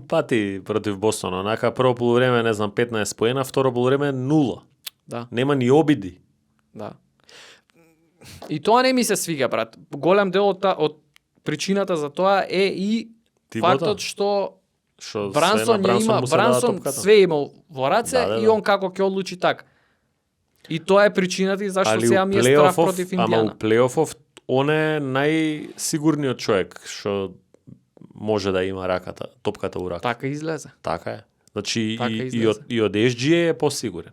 пати против Бостон. Онака прво полувреме, не знам, 15 поена, второ полувреме 0. Да, Нема ни обиди. да. И тоа не ми се свига, брат. Голем дел од причината за тоа е и Тибота? фактот што Што Брансон ја има, му се дава Брансон топката. све имал во раце Да, да, и да. он како ќе одлучи така. И тоа е причината и зашто Али сега у ми е страх плейофов, против ама Индијана. у плейофов он е најсигурниот човек што може да има топката у рака. Така излезе. Така е. Значи Така и од SGA е посигурен.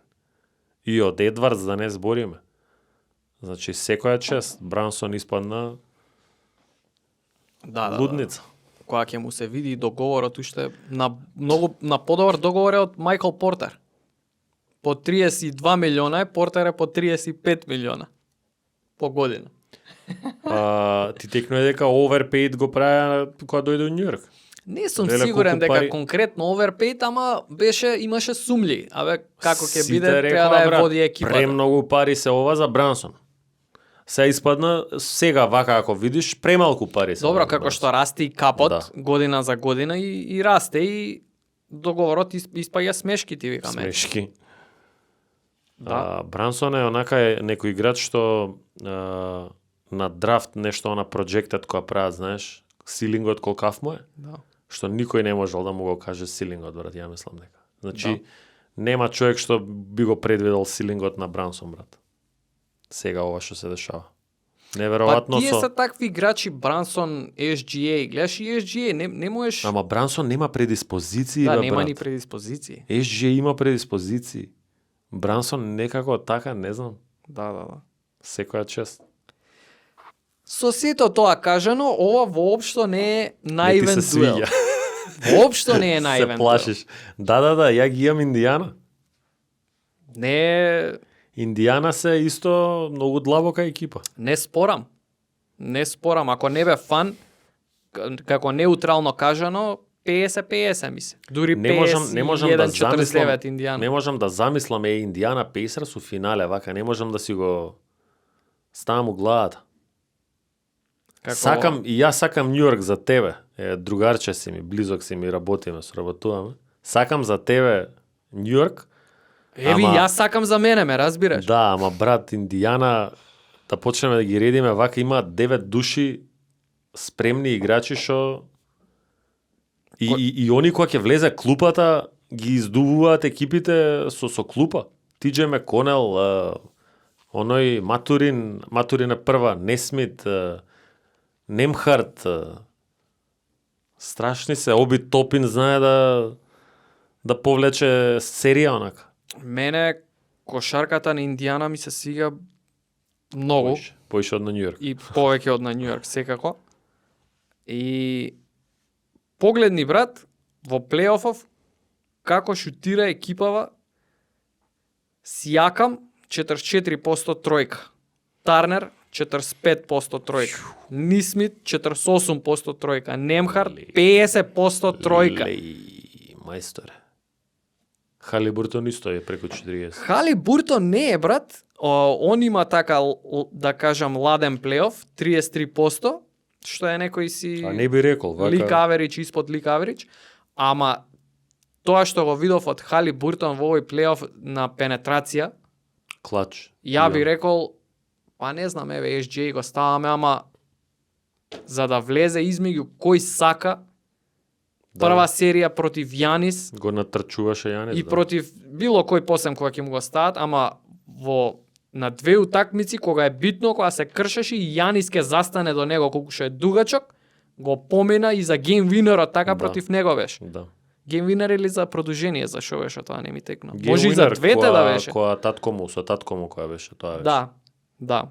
И од Едвардс да не збориме. Значи секоја чест Брансон испадна Да, лудница. Кога ќе му се види договорот уште на подобар договор е од Майкл Портер. По 32 милиона е, Портер е по 35 милиона по година. Ти текнува дека overpaid го правеа кога дојде у Њујорк. Не сум Веле сигурен колку дека пари- конкретно оверпейт, ама имаше сумли. Абе, како ќе Сите биде, рекоа, треба да ја брат, води екипата. Премногу пари се ова за Брансон. Се испадна сега вака ако видиш премалку пари се. Добро, за како Брансон. што расте и капот Да. година за година и расте и договорот испаѓа смешки, ти викаме. Смешки. Да. Брансон е онака некој играч што на драфт нешто на projected која прават, знаеш, силингот колкав му е, Да. што никој не можел да му го каже силингот, брат, ја мислам дека. Значи, Да. нема човек што би го предвидел силингот на Брансон, брат. Сега ова што се дешава. Неверојатно Па тие со... се такви играчи, Брансон, SGA, гледаш и SGA, не можеш... Ама Брансон нема предиспозиции, да, бе, нема брат. ни предиспозиции. SGA има предиспозиции. Брансон некако така, не знам, Да. секоја чест. Со сето тоа кажано, ова воопшто не е Не ти наивен се дуел. свиѓа. Воопшто не е Се наивен плашиш. Да, ја ги имам Индијана. дуел. Не е... Индијана се исто многу длабока екипа. Не спорам. Не спорам. Ако не бе фан, како неутрално кажано, 50-50 ми се. Дури Не можам да замислам, 51-49 Индијана. не можам да замислам Индијана Пейсерс у финале вака, не можам да си го ставам у главата. Сакам и јас сакам Њујорк за тебе. Другарче си ми, близок си ми, работиме, соработуваме. Сакам за тебе Њујорк. Еви, ама- јас сакам за мене, ме разбираш? Да, ама брат, Индијана, да почнеме да ги редиме, вака има 9 души спремни играчи што и они кога ќе влезе клупата ги издувуваат екипите со клупа. Тидже Меконел, оној Матурин е прва, Несмит, Немхарт, страшни се, Оби Топин знае да повлече серија онака. Мене кошарката на Индијана ми се свига многу Поише од на Њујорк. и повеќе од на Њујорк секако. И погледни брат во плейофов како шутира екипава Сијакам 44% тројка. Тарнер 45% тројка. Нисмит 48% тројка. Немхард 50% тројка. Леј, мајсторе. Халибуртон исто е преку 40. Хали Буртон не е, брат. Он има така, да кажам, ладен плейоф, 33%, што е некој си А не би рекол, вака... лик аверидж, испод лик аверидж, ама тоа што го видов од Хали Буртон во овој плейоф на пенетрација, Клач. ја би рекол, па не знам, еве, SJ го ставаме, ама за да влезе измеѓу кој сака, прва серија против Јанис, Го натрчуваше Јанис. и против било кој посем кога ќе му го стават, ама на две утакмици кога е битно, кога се кршеше и Јанис ке застане до него колку што е дугачок, го помина и за гейм винерот така Да. против него беше. Да. Гейм винер или за продолжение, за шо беше тоа не ми текна. Game Може и за winner, двете да беше. Која татко му, со татко му која беше, тоа беше. Да.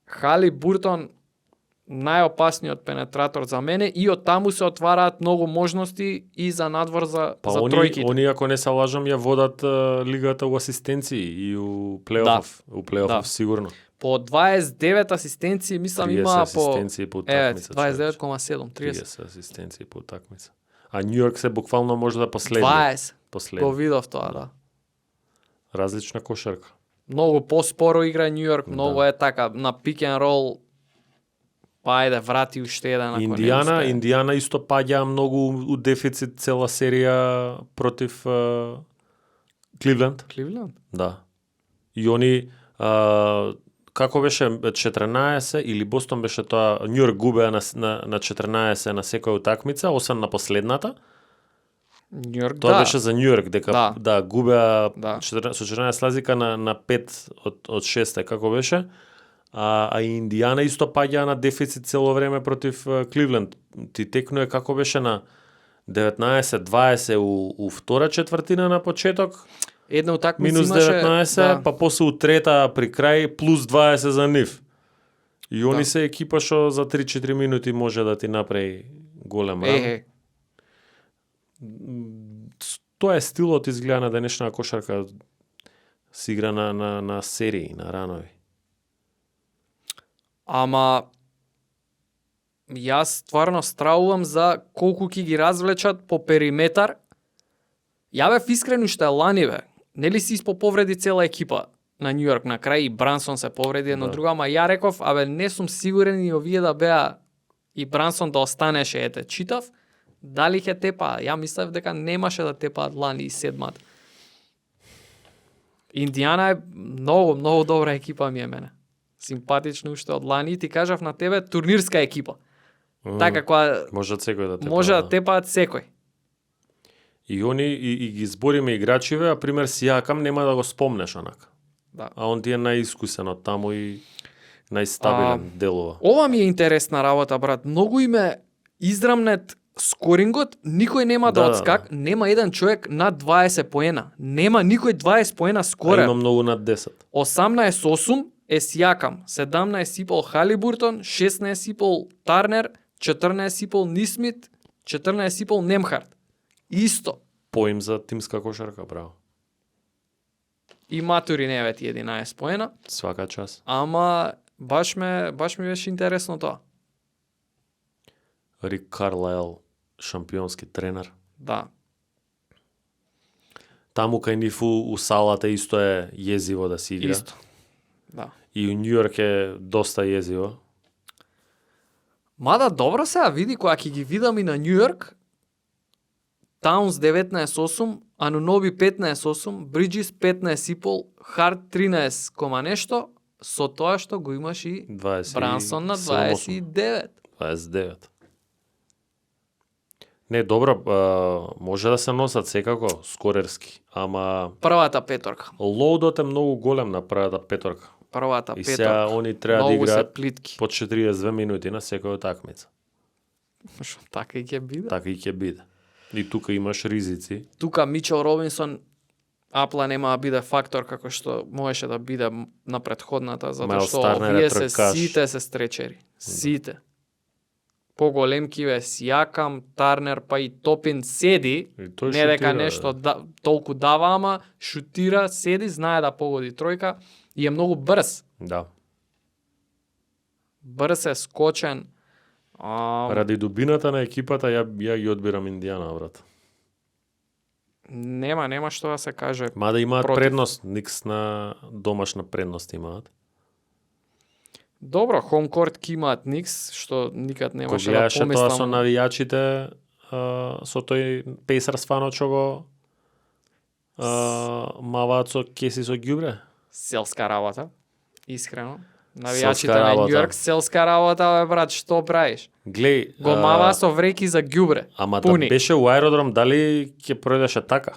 Хали Буртон најопасниот пенетратор за мене и од таму се отвараат многу можности и за надвор за тројките. Они, ако не се лажам, ја водат лигата у асистенции и у плейоф. У плейоф, Да. сигурно. По 29 асистенции, мислам 30 има по асистенции по утакмица. 29,7, 30. 30 асистенции по утакмица. А Њујорк се буквално може да последни. 20. Го Последни. видов тоа, да. Различна кошарка. Многу поспоро игра Њујорк, многу е така на пик and roll па ајде врати уште еден ако не Индиана, усте. Индиана исто паѓа многу у дефицит цела серија против Кливленд. Кливленд? Да. И они како беше 14 или Бостон беше тоа, Њујорк губеа на 14 на секоја утакмица, освен на последната. Њујорк, Тоа да. беше за Њујорк дека Да. губеа Да. со 14 разлика на 5 од 6 како беше. А Индиана исто паѓа на дефицит цело време против Кливленд. Ти текнуе како беше на 19-20 у втора четвртина на почеток, Една утакмица минус имаше 19, да, па после у трета при крај плюс 20 за нив. И они Да. се екипа што за 3-4 минути може да ти направи голем ран. Тоа е стилот изгледа на денешна кошарка, се игра на серии, на ранови. Ама јас стварно стравувам за колку ќе ги развлечат по периметар. Ја бев искрен уште лани бе. Нели си испоповреди цела екипа на Њујорк на крај и Брансон се повреди едно Да. друго, ама ја реков, абе не сум сигурен и овие да беа и Брансон да останеше, ете, читав, дали ќе тепа. Ја мислев дека немаше да тепаат лани и седмата. Индиана е многу добра екипа ми е мене. Симпатично уште од лани и ти кажав на тебе турнирска екипа. Така која Можат секој да те може да тепаат секој. И они и ги збориме играчиве, а пример Сијакам нема да го спомнеш онака. Да. А он ти е најискусен од таму и најстабилен делува. Ова ми е интересна работа, брат. Многу име израмнет скорингот, никој нема да Да, одскак, нема еден човек над 20 поена. Нема никој 20 поена А скорен. има многу над 10. 18-8 е Сијакам, 17,5 Халибуртон, 16,5 Тарнер, 14,5 Нисмит, 14,5 Немхарт. Исто. Поим за тимска кошарка, браво. И Матури не вети 11 поена, Свака час. ама баш ми беше интересно тоа. Рик Карлайл, шампионски тренер. Да. Таму кај нив у салата исто е језиво да си игра. Исто. Да. И у Њујорк е доста језиво. Мада добро сега види која ќе ги видам и на Њујорк. Таунс 19-8, Ануноби 15-8, Бриджис 15,5, Харт 13, кома нешто, со тоа што го имаш и 20, Брансон на 29. 29. Не, добро, може да се носат секако, скорерски, ама Првата петорка. лоудот е многу голем на првата петорка. Првата И петорка. сега они треба да Многу се играат плитки. по 42 минути на секоја такмица. Шо така и ќе биде. Така и ќе биде. И тука имаш ризици. Тука Мичел Робинсон апла нема да биде фактор како што можеше да биде на претходната, затоа Майлс што Тарнер е овие се тркаш. сите се стречери. Сите. Поголемкиве Сијакам, Тарнер, па и Топин седи, И тој не дека шутира, нешто толку дава, ама шутира, седи, знае да погоди тројка и е многу брз. Да. Брз е, скочен. Ради дубината на екипата ја ги одбирам Индијана, брат. Нема што да се каже. Мада имаат Против. предност, Никс на домашна предност имаат. Добро, хомкорт ки имаат Никс, што никад Кој немаше да гледаше тоа со помислам. навијачите, со тој Пейсерс фанот што го маваат со кеси со ѓубре. Селска работа, искрено. Селска Навијачите на работа. Њујорк, селска работа, бе, брат, што правиш? Глеј, Го мава со вреки за ѓубре. ама пуни. да беше у аеродром, дали ќе пројдеше така?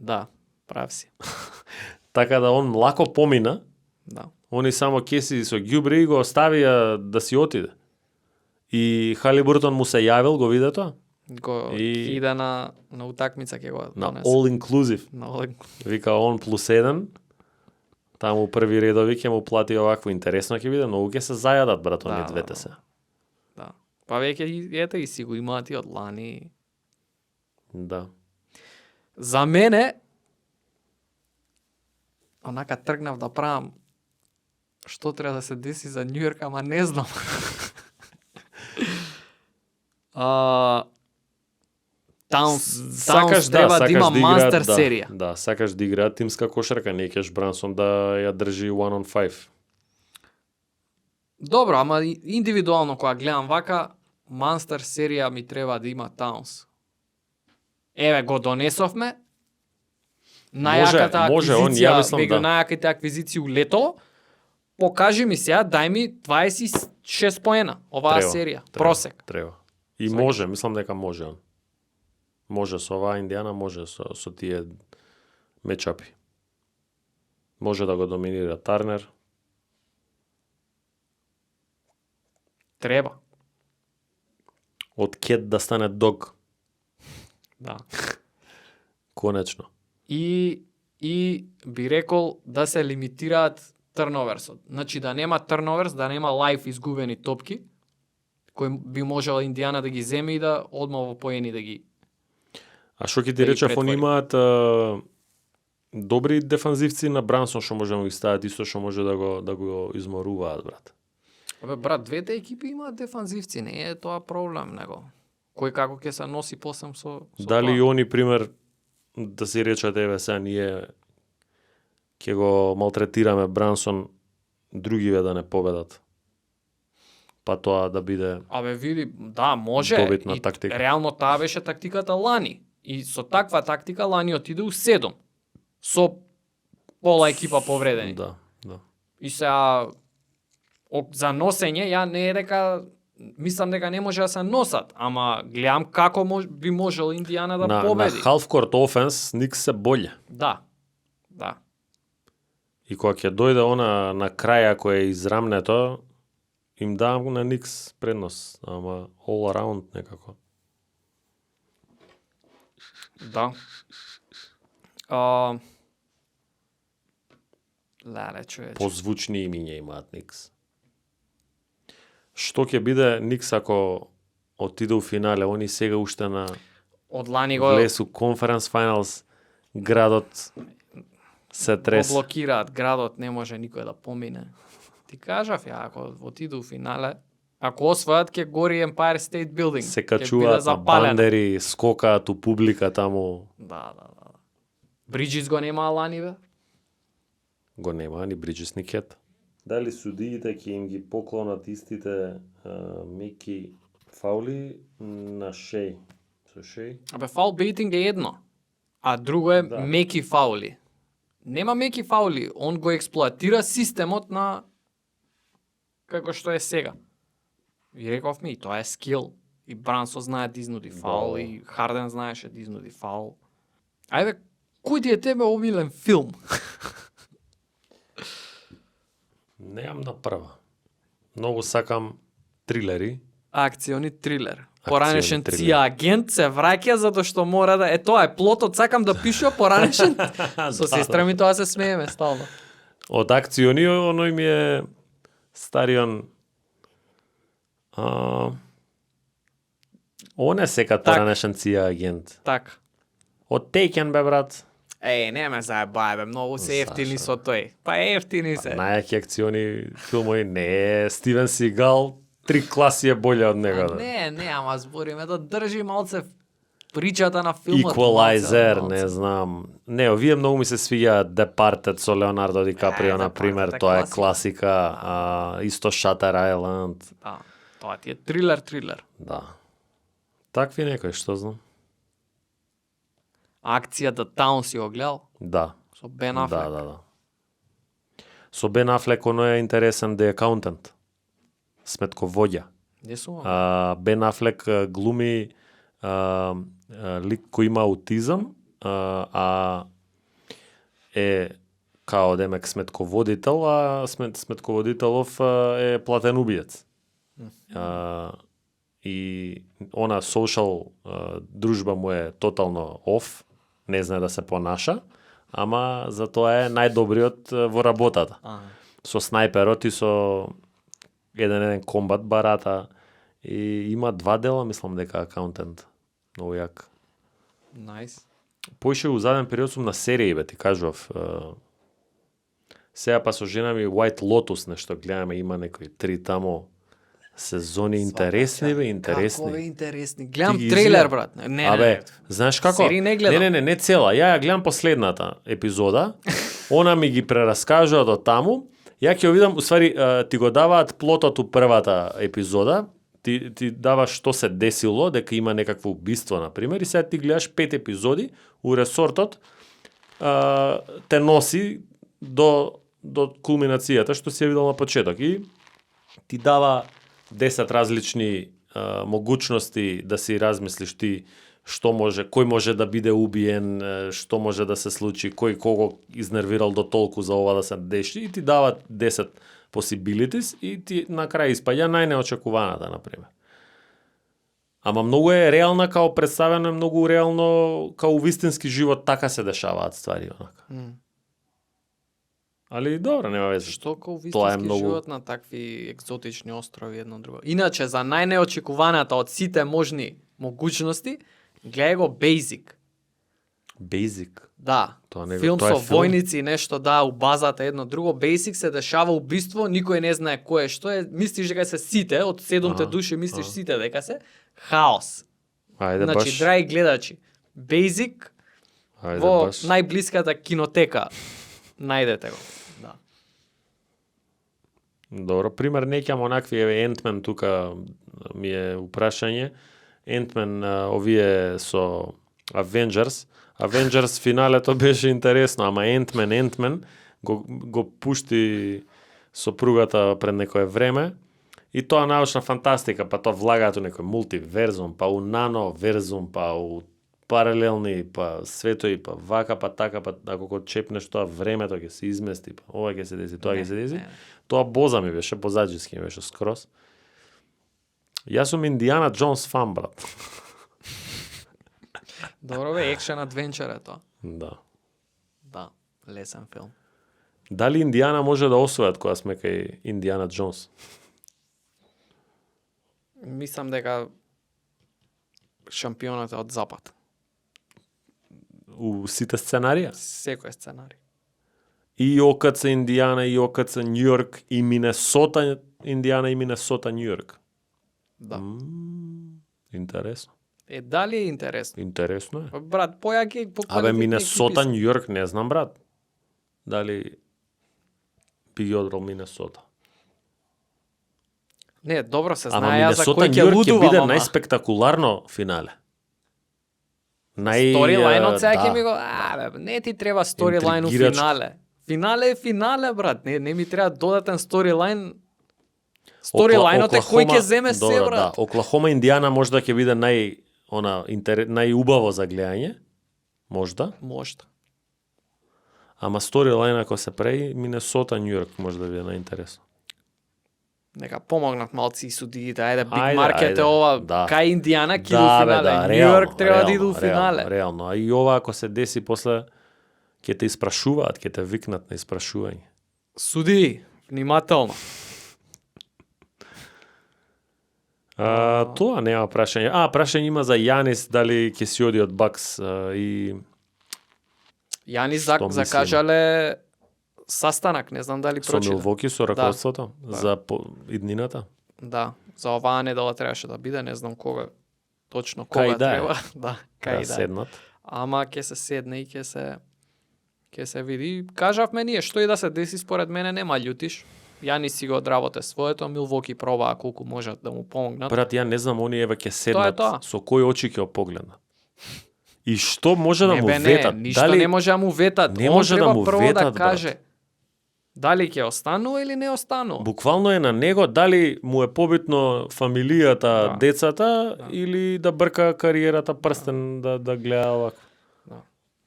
Да, прав си. Така да он лако помина, Да. они само кеси со ѓубре и го оставија да си отиде. И Халибуртон му се јавил, го виде тоа? Го И- иде на утакмица ќе го На донесе. all inclusive. На all Вика он плюс 1. Таму први редови ќе му плати овакво, интересно ќе биде, многу ќе се зајадат, брат, они Да, двете да, се. Да. Па веќе ете и си го имаат и од лани. Да. За мене онака тргнав да правам што треба да се деси за Њујорк, ама не знам. Таунс треба да има мастер серија. Да, сакаш да играат тимска кошарка, не кеш Брансон да ја држи 1 on 5. Добро, ама индивидуално кога гледам вака, Монстер серија ми треба да има Таунс. Еве го донесовме. Најаката може, он, аквизиција, ја мислам, меѓу да. најаките аквизиции у лето. Покажи ми сега, дај ми 26 поена оваа серија, просек. Треба. И Сваќаш. може, мислам дека може он. Може со оваа Индијана, може со тие мечапи. Може да го доминира Тарнер. Треба. Од кет да стане дог, Да. конечно. И би рекол да се лимитираат трноверсот. Значи да нема трноверс, да нема лајф изгубени топки, кој би можела Индијана да ги земе и да одма во поени да ги... А што ќе Да ти ги речев, они претвори. имаат добри дефанзивци на Брансон што можеме да ги стават исто што може да го изморуваат, брат. Абе, брат, двете екипи имаат дефанзивци, не е тоа проблем, него. Кој како ќе се носи посем со Дали и тоа? они, пример, да си речат, еве сега ние ќе го малтретираме Брансон, другиве да не победат. Па тоа да биде... Абе, види, да, може. Добитна И тактика. реално таа беше тактиката лани. И со таква тактика лани отиде у 7. Со пола екипа повредени. Да, да. И сега за носење, ја не е дека мислам дека не може да се носат, ама гледам како би можел Индијана да На победи. half-court offense Никс се боле. Да. Да. И кога ќе дојде она на крај, ако е израмнето, им давам на Никс преднос, ама all around некако. Да. Леле, човече. Позвучни имиња имаат Никс. Што ќе биде Никс ако отиде у финале, они сега уште на Од лани го влезу конференс финалс, градот се го тресе. блокираат градот, не може никој да помине. Ти кажав ја, ако отиду у финале, ако освојат ќе гори Empire State Building. Се ќе биде качуваат на запалено. бандери, скокаат у публика таму. Да. Бриджис го нема лани, бе? Го нема ни Бриджес ни Кет. Дали судиите ќе им ги поклонат истите меки фаули на Шеј? Со Шеј? Абе, фаул бейтинг е едно, а друго е Да. меки фаули. Нема меки фаули, он го експлоатира системот на како што е сега. И рековме, и тоа е скил. И Брансо знае да изнуди фаул, Да. и Харден знаеше да изнуди фаул. Ајде, кој ти е тебе омилен филм? Неам на прва. Многу сакам трилери. Акциони трилер. Поранешен трилер. ција агент се враќа затоа што мора да... Е, тоа е плотот, сакам да пишува поранешен. Со сестра ми тоа се смееме стално. Од акциони, оној ми е старион... Он е секад Так. поранешен ција агент. Така. Од Taken, бе, брат. Не ме заебај, бе, многу се ефтини Зашо? со тој. Па ефтини се. Најаки акциони филмови, не, Стивен Сигал, 3 класи е боле од него. да. Не, ама збориме да држи малце причата на филмот. Equalizer, малце. не знам. Не, овие многу ми се свиѓаат Departed со Леонардо Ди Каприо, на пример, Departed е тоа е класика. класика, исто Shutter Island, Да, тоа ти е трилер. да. Такви некои, што знам. Акцијата Таун си го гледал Да. со Бен Афлек. Да. Со Бен Афлек, оно е интересен The Accountant. Сметковоѓа. Не сум. Бен Афлек глуми лик кој има аутизам, а е као демек сметководител, а сметководителов е платен убиец. И она social дружба му е тотално оф, не знае да се понаша, ама затоа е најдобриот во работата. Со снајперот и со еден комбат барата, и има 2 дела, мислам дека акаунтент. Многу јак. Најс. Поише у заден период сум на серии, бе, ти кажував. Сега па со жена ми White Lotus нешто гледаме, има некои 3 тамо сезони интересни, бе, интересни. Како бе интересни. Гледам Ти ги трейлер, изгледа? брат. Не, Абе, знаеш како? Серии не гледам. Не цела. Ја гледам последната епизода. Она ми ги прераскажува до таму Ја ќе видам, уствари, ти го даваат плотот у првата епизода, ти даваш што се десило, дека има некакво убиство, например, и сега ти гледаш 5 епизоди, у ресортот те носи до кулминацијата, што си ја видел на почеток. И ти дава 10 различни могучности да си размислиш ти што може, кој може да биде убиен, што може да се случи, кој кого изнервирал до толку за ова да се деши, и ти дава 10 possibilities и ти на крај испаѓа најнеочекуваната, например. Ама многу е реална, као представено е многу реално, као вистински живот, така се дешаваат ствари, онака. Али добро, нема везе. Што као Тоа е вистински многу- живот на такви екзотични острови едно друго. Иначе за најнеочекуваната од сите можни могучности, гледај го Basic. Basic. Да, Тоа не го- филм тоа е со филм? војници, нешто да, у базата едно друго. Basic се дешава убиство, никој не знае кој е што е. Мислиш дека се сите, од 7 души мислиш сите дека се. Хаос. Ајде Значи, баш. драги гледачи, Basic Ајде во баш. најблиската кинотека. Најдете го. Да. Добро, пример неќам онакви, еве Ant-Man тука ми е упрашање. Ant-Man овие со Avengers финалето беше интересно, ама Ant-Man го пушти сопругата пред некое време и тоа научна фантастика, па тоа влагаат у некој мултиверзум, па у нано-верзум, па у паралелни, па светои, па вака, па така, па ако го чепнеш тоа времето ќе се измести, па ова ќе се деси, тоа ќе се деси. Тоа боза ми беше, позаджиски ми беше скроз. Јас сум Индиана Джонс фан, брат. Добро бе, екшен адвенчер е тоа. Да. Да, лесен филм. Дали Индиана може да освојат кога сме кај Индиана Джонс? Мислам дека шампионот е од запад. У сите сценарија? Секој сценарий. И ОКЦ Индиана, и ОКЦ Њујорк, и Минесота Индиана, и Минесота Њујорк. Да. Интересно. Дали е интересно? Интересно е. Брат, појаки по Абе, Минесота Њујорк, не знам, брат. Дали би ги одрал Минесота? Не, добро се Ама знае за Минесота кој ќе Њујорк ќе лудувам, биде ама. најспектакуларно финале. Сторилајнот сега ќе да. ми го, бе, не ти треба сторилајн у Интригирачко. финале. Финале е финале, брат. Не ми треба додатен сторилајн. Сторилајнот е кој ќе земе се, добро, брат. Да, Оклахома Индиана можда ќе биде најубаво за гледање. Можда. Можда. Ама сторилајн ако се преи, Минесота Њујорк може да биде најинтересно. Нека помогнат малци и судиите. Ајде, биг Ајде, маркет е ајде, ова. да. Кај Индиана ќе иду Да, у бе, финале. да, Њујорк треба да иду у финале. Реално. А и ова ако се деси после ќе те испрашуваат, ќе те викнат на испрашување. Суди, внимателно. Тоа нема прашање. Прашање има за Јанис, дали ќе си оди од Бакс и Јанис Што мислиме? закажале састанак, не знам дали со прочита. Милвоки, со раководството, Да. за иднината. Да, за оваа недела требаше да биде, не знам кога точно Кај кога да е. треба. Да, кај да. седнат. Ама ќе се седне и ќе се види. Кажавме ние што и да се деси според мене нема љутиш. Јанис си го одработе своето, Милвоки пробаа колку можат да му помогнат. Брат, ја не знам, оние еве ќе седнат, тоа. со кои очи ќе го погледнат. И што може да не, му бе, ветат? Не, ништо не може да му ветат. Не Он може да треба му прво ветат, да каже дали ќе останува или не останува. Буквално е на него дали му е побитно фамилијата, Да. децата или да брка кариерата прстен да гледа овако. Да.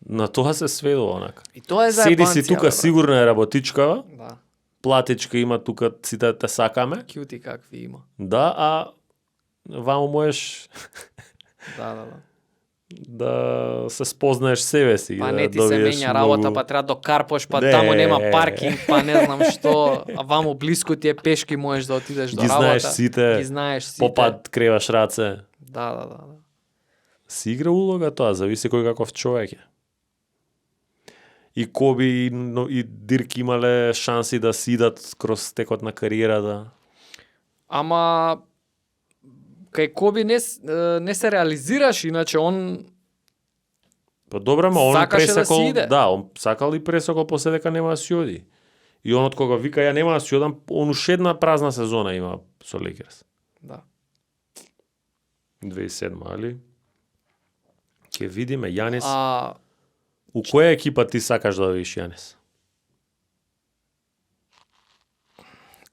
На тоа се сведува онака. И тоа е за Седи си тука, сигурно е работичкава, Да. платичка има тука, сите те сакаме. Кјути какви има. Да, а ваму можеш Да. да се спознаеш себе си. Па да не ти се добиеш менја работа, многу- па треба до карпош, па Не. таму нема паркинг, па не знам што, а ваму блиску ти е пешки можеш да отидеш до Ги работа. знаеш сите, Ги знаеш сите. попад креваш раце. Да. Си игра улога тоа, зависи кој каков човек е. И Коби и Дирк имале шанси да сидат кроз текот на кариерата. Ама кај Коби не се реализираш, иначе он Па добро, ма он Сакаше да пресекол, си иде. да, он сакал и пресекол после дека нема да си оди. И он од кога вика ја нема да си одам, он уште една празна сезона има со Лейкерс. Да. 2007, али? Ке видиме Јанис. У Чек- која екипа ти сакаш да видиш Јанис?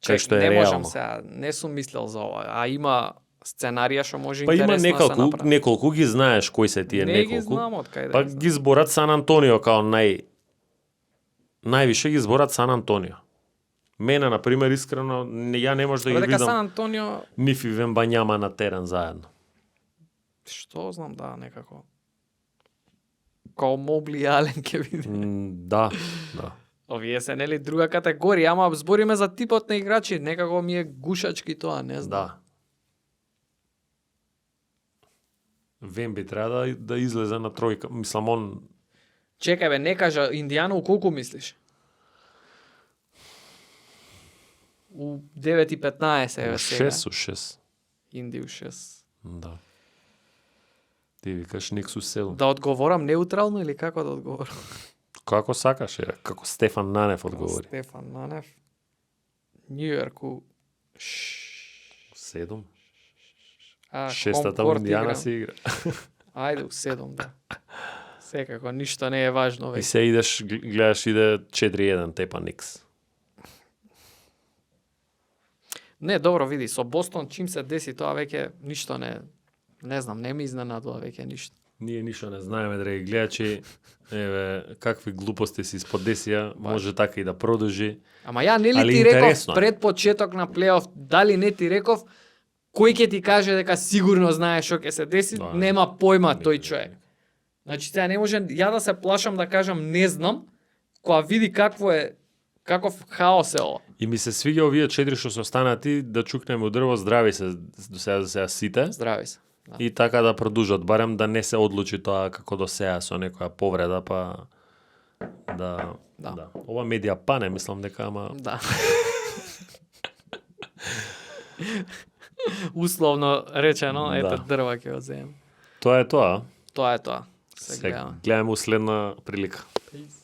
Кај што е не можам реално. сега, не сум мислел за ова, а има сценарија што може Па има интересно да се направи. неколку ги знаеш кои се тие Не неколку. ги знам од кај да Па ги знам. ги зборат Сан Антонио као највише ги зборат Сан Антонио. Мене, например, искрено, ја не може да ги Дека Сан видам Антонио, Ниф и Вембањама на терен заедно. што знам, да, некако. Као Мобли и Ален ке види. Да, да. Овие се нели друга категорија, ама збориме за типот на играчи, некако ми е гушачки тоа, не знам. Да. Вемби треба да излезе на тројка. Мислам, он Чекај бе, не кажа Индијана у колку мислиш? У 9:15 еве сега. 6. Инди у 6. Да. Ти викаш Никсус 7. Да одговорам неутрално или како да одговорам? Како сакаш, како Стефан Нанев одговори. Стефан Нанев. Њујорк у 7. А, Шестата у Конкорд Индијана играм. се игра. Ајде у 7, да. Секако, ништо не е важно И веќе. се идеш, гледаш иде 4-1, тепа Никс. Не, добро, види, со Бостон чим се деси тоа веќе ништо не знам, не ми изненадува веќе ништо. Ние ништо не знаеме, драги гледачи. Еве, какви глупости се исподесија, може така и да продолжи. Ама ја нели Али ти реков интересно е. пред почеток на плейоф, дали не ти реков, кој ќе ти каже дека сигурно знае што ќе се деси, Да, нема појма никој тој не човек. Значи, сега не може ја да се плашам да кажам не знам, кога види каков хаос е ова. И ми се свиѓа овие 4 што се останати да чукнеме у дрво, здрави се до сега сите. Здрави се. Да. И така да продужат, барем да не се одлучи тоа како до сега со некоја повреда, па да. Да. Ова медија пане, мислам дека ама Да. Условно речено, Да. ете дрва ќе одземем. тоа е тоа. Тоа е тоа. Се Се гледаме. гледаме у следна прилика. Peace.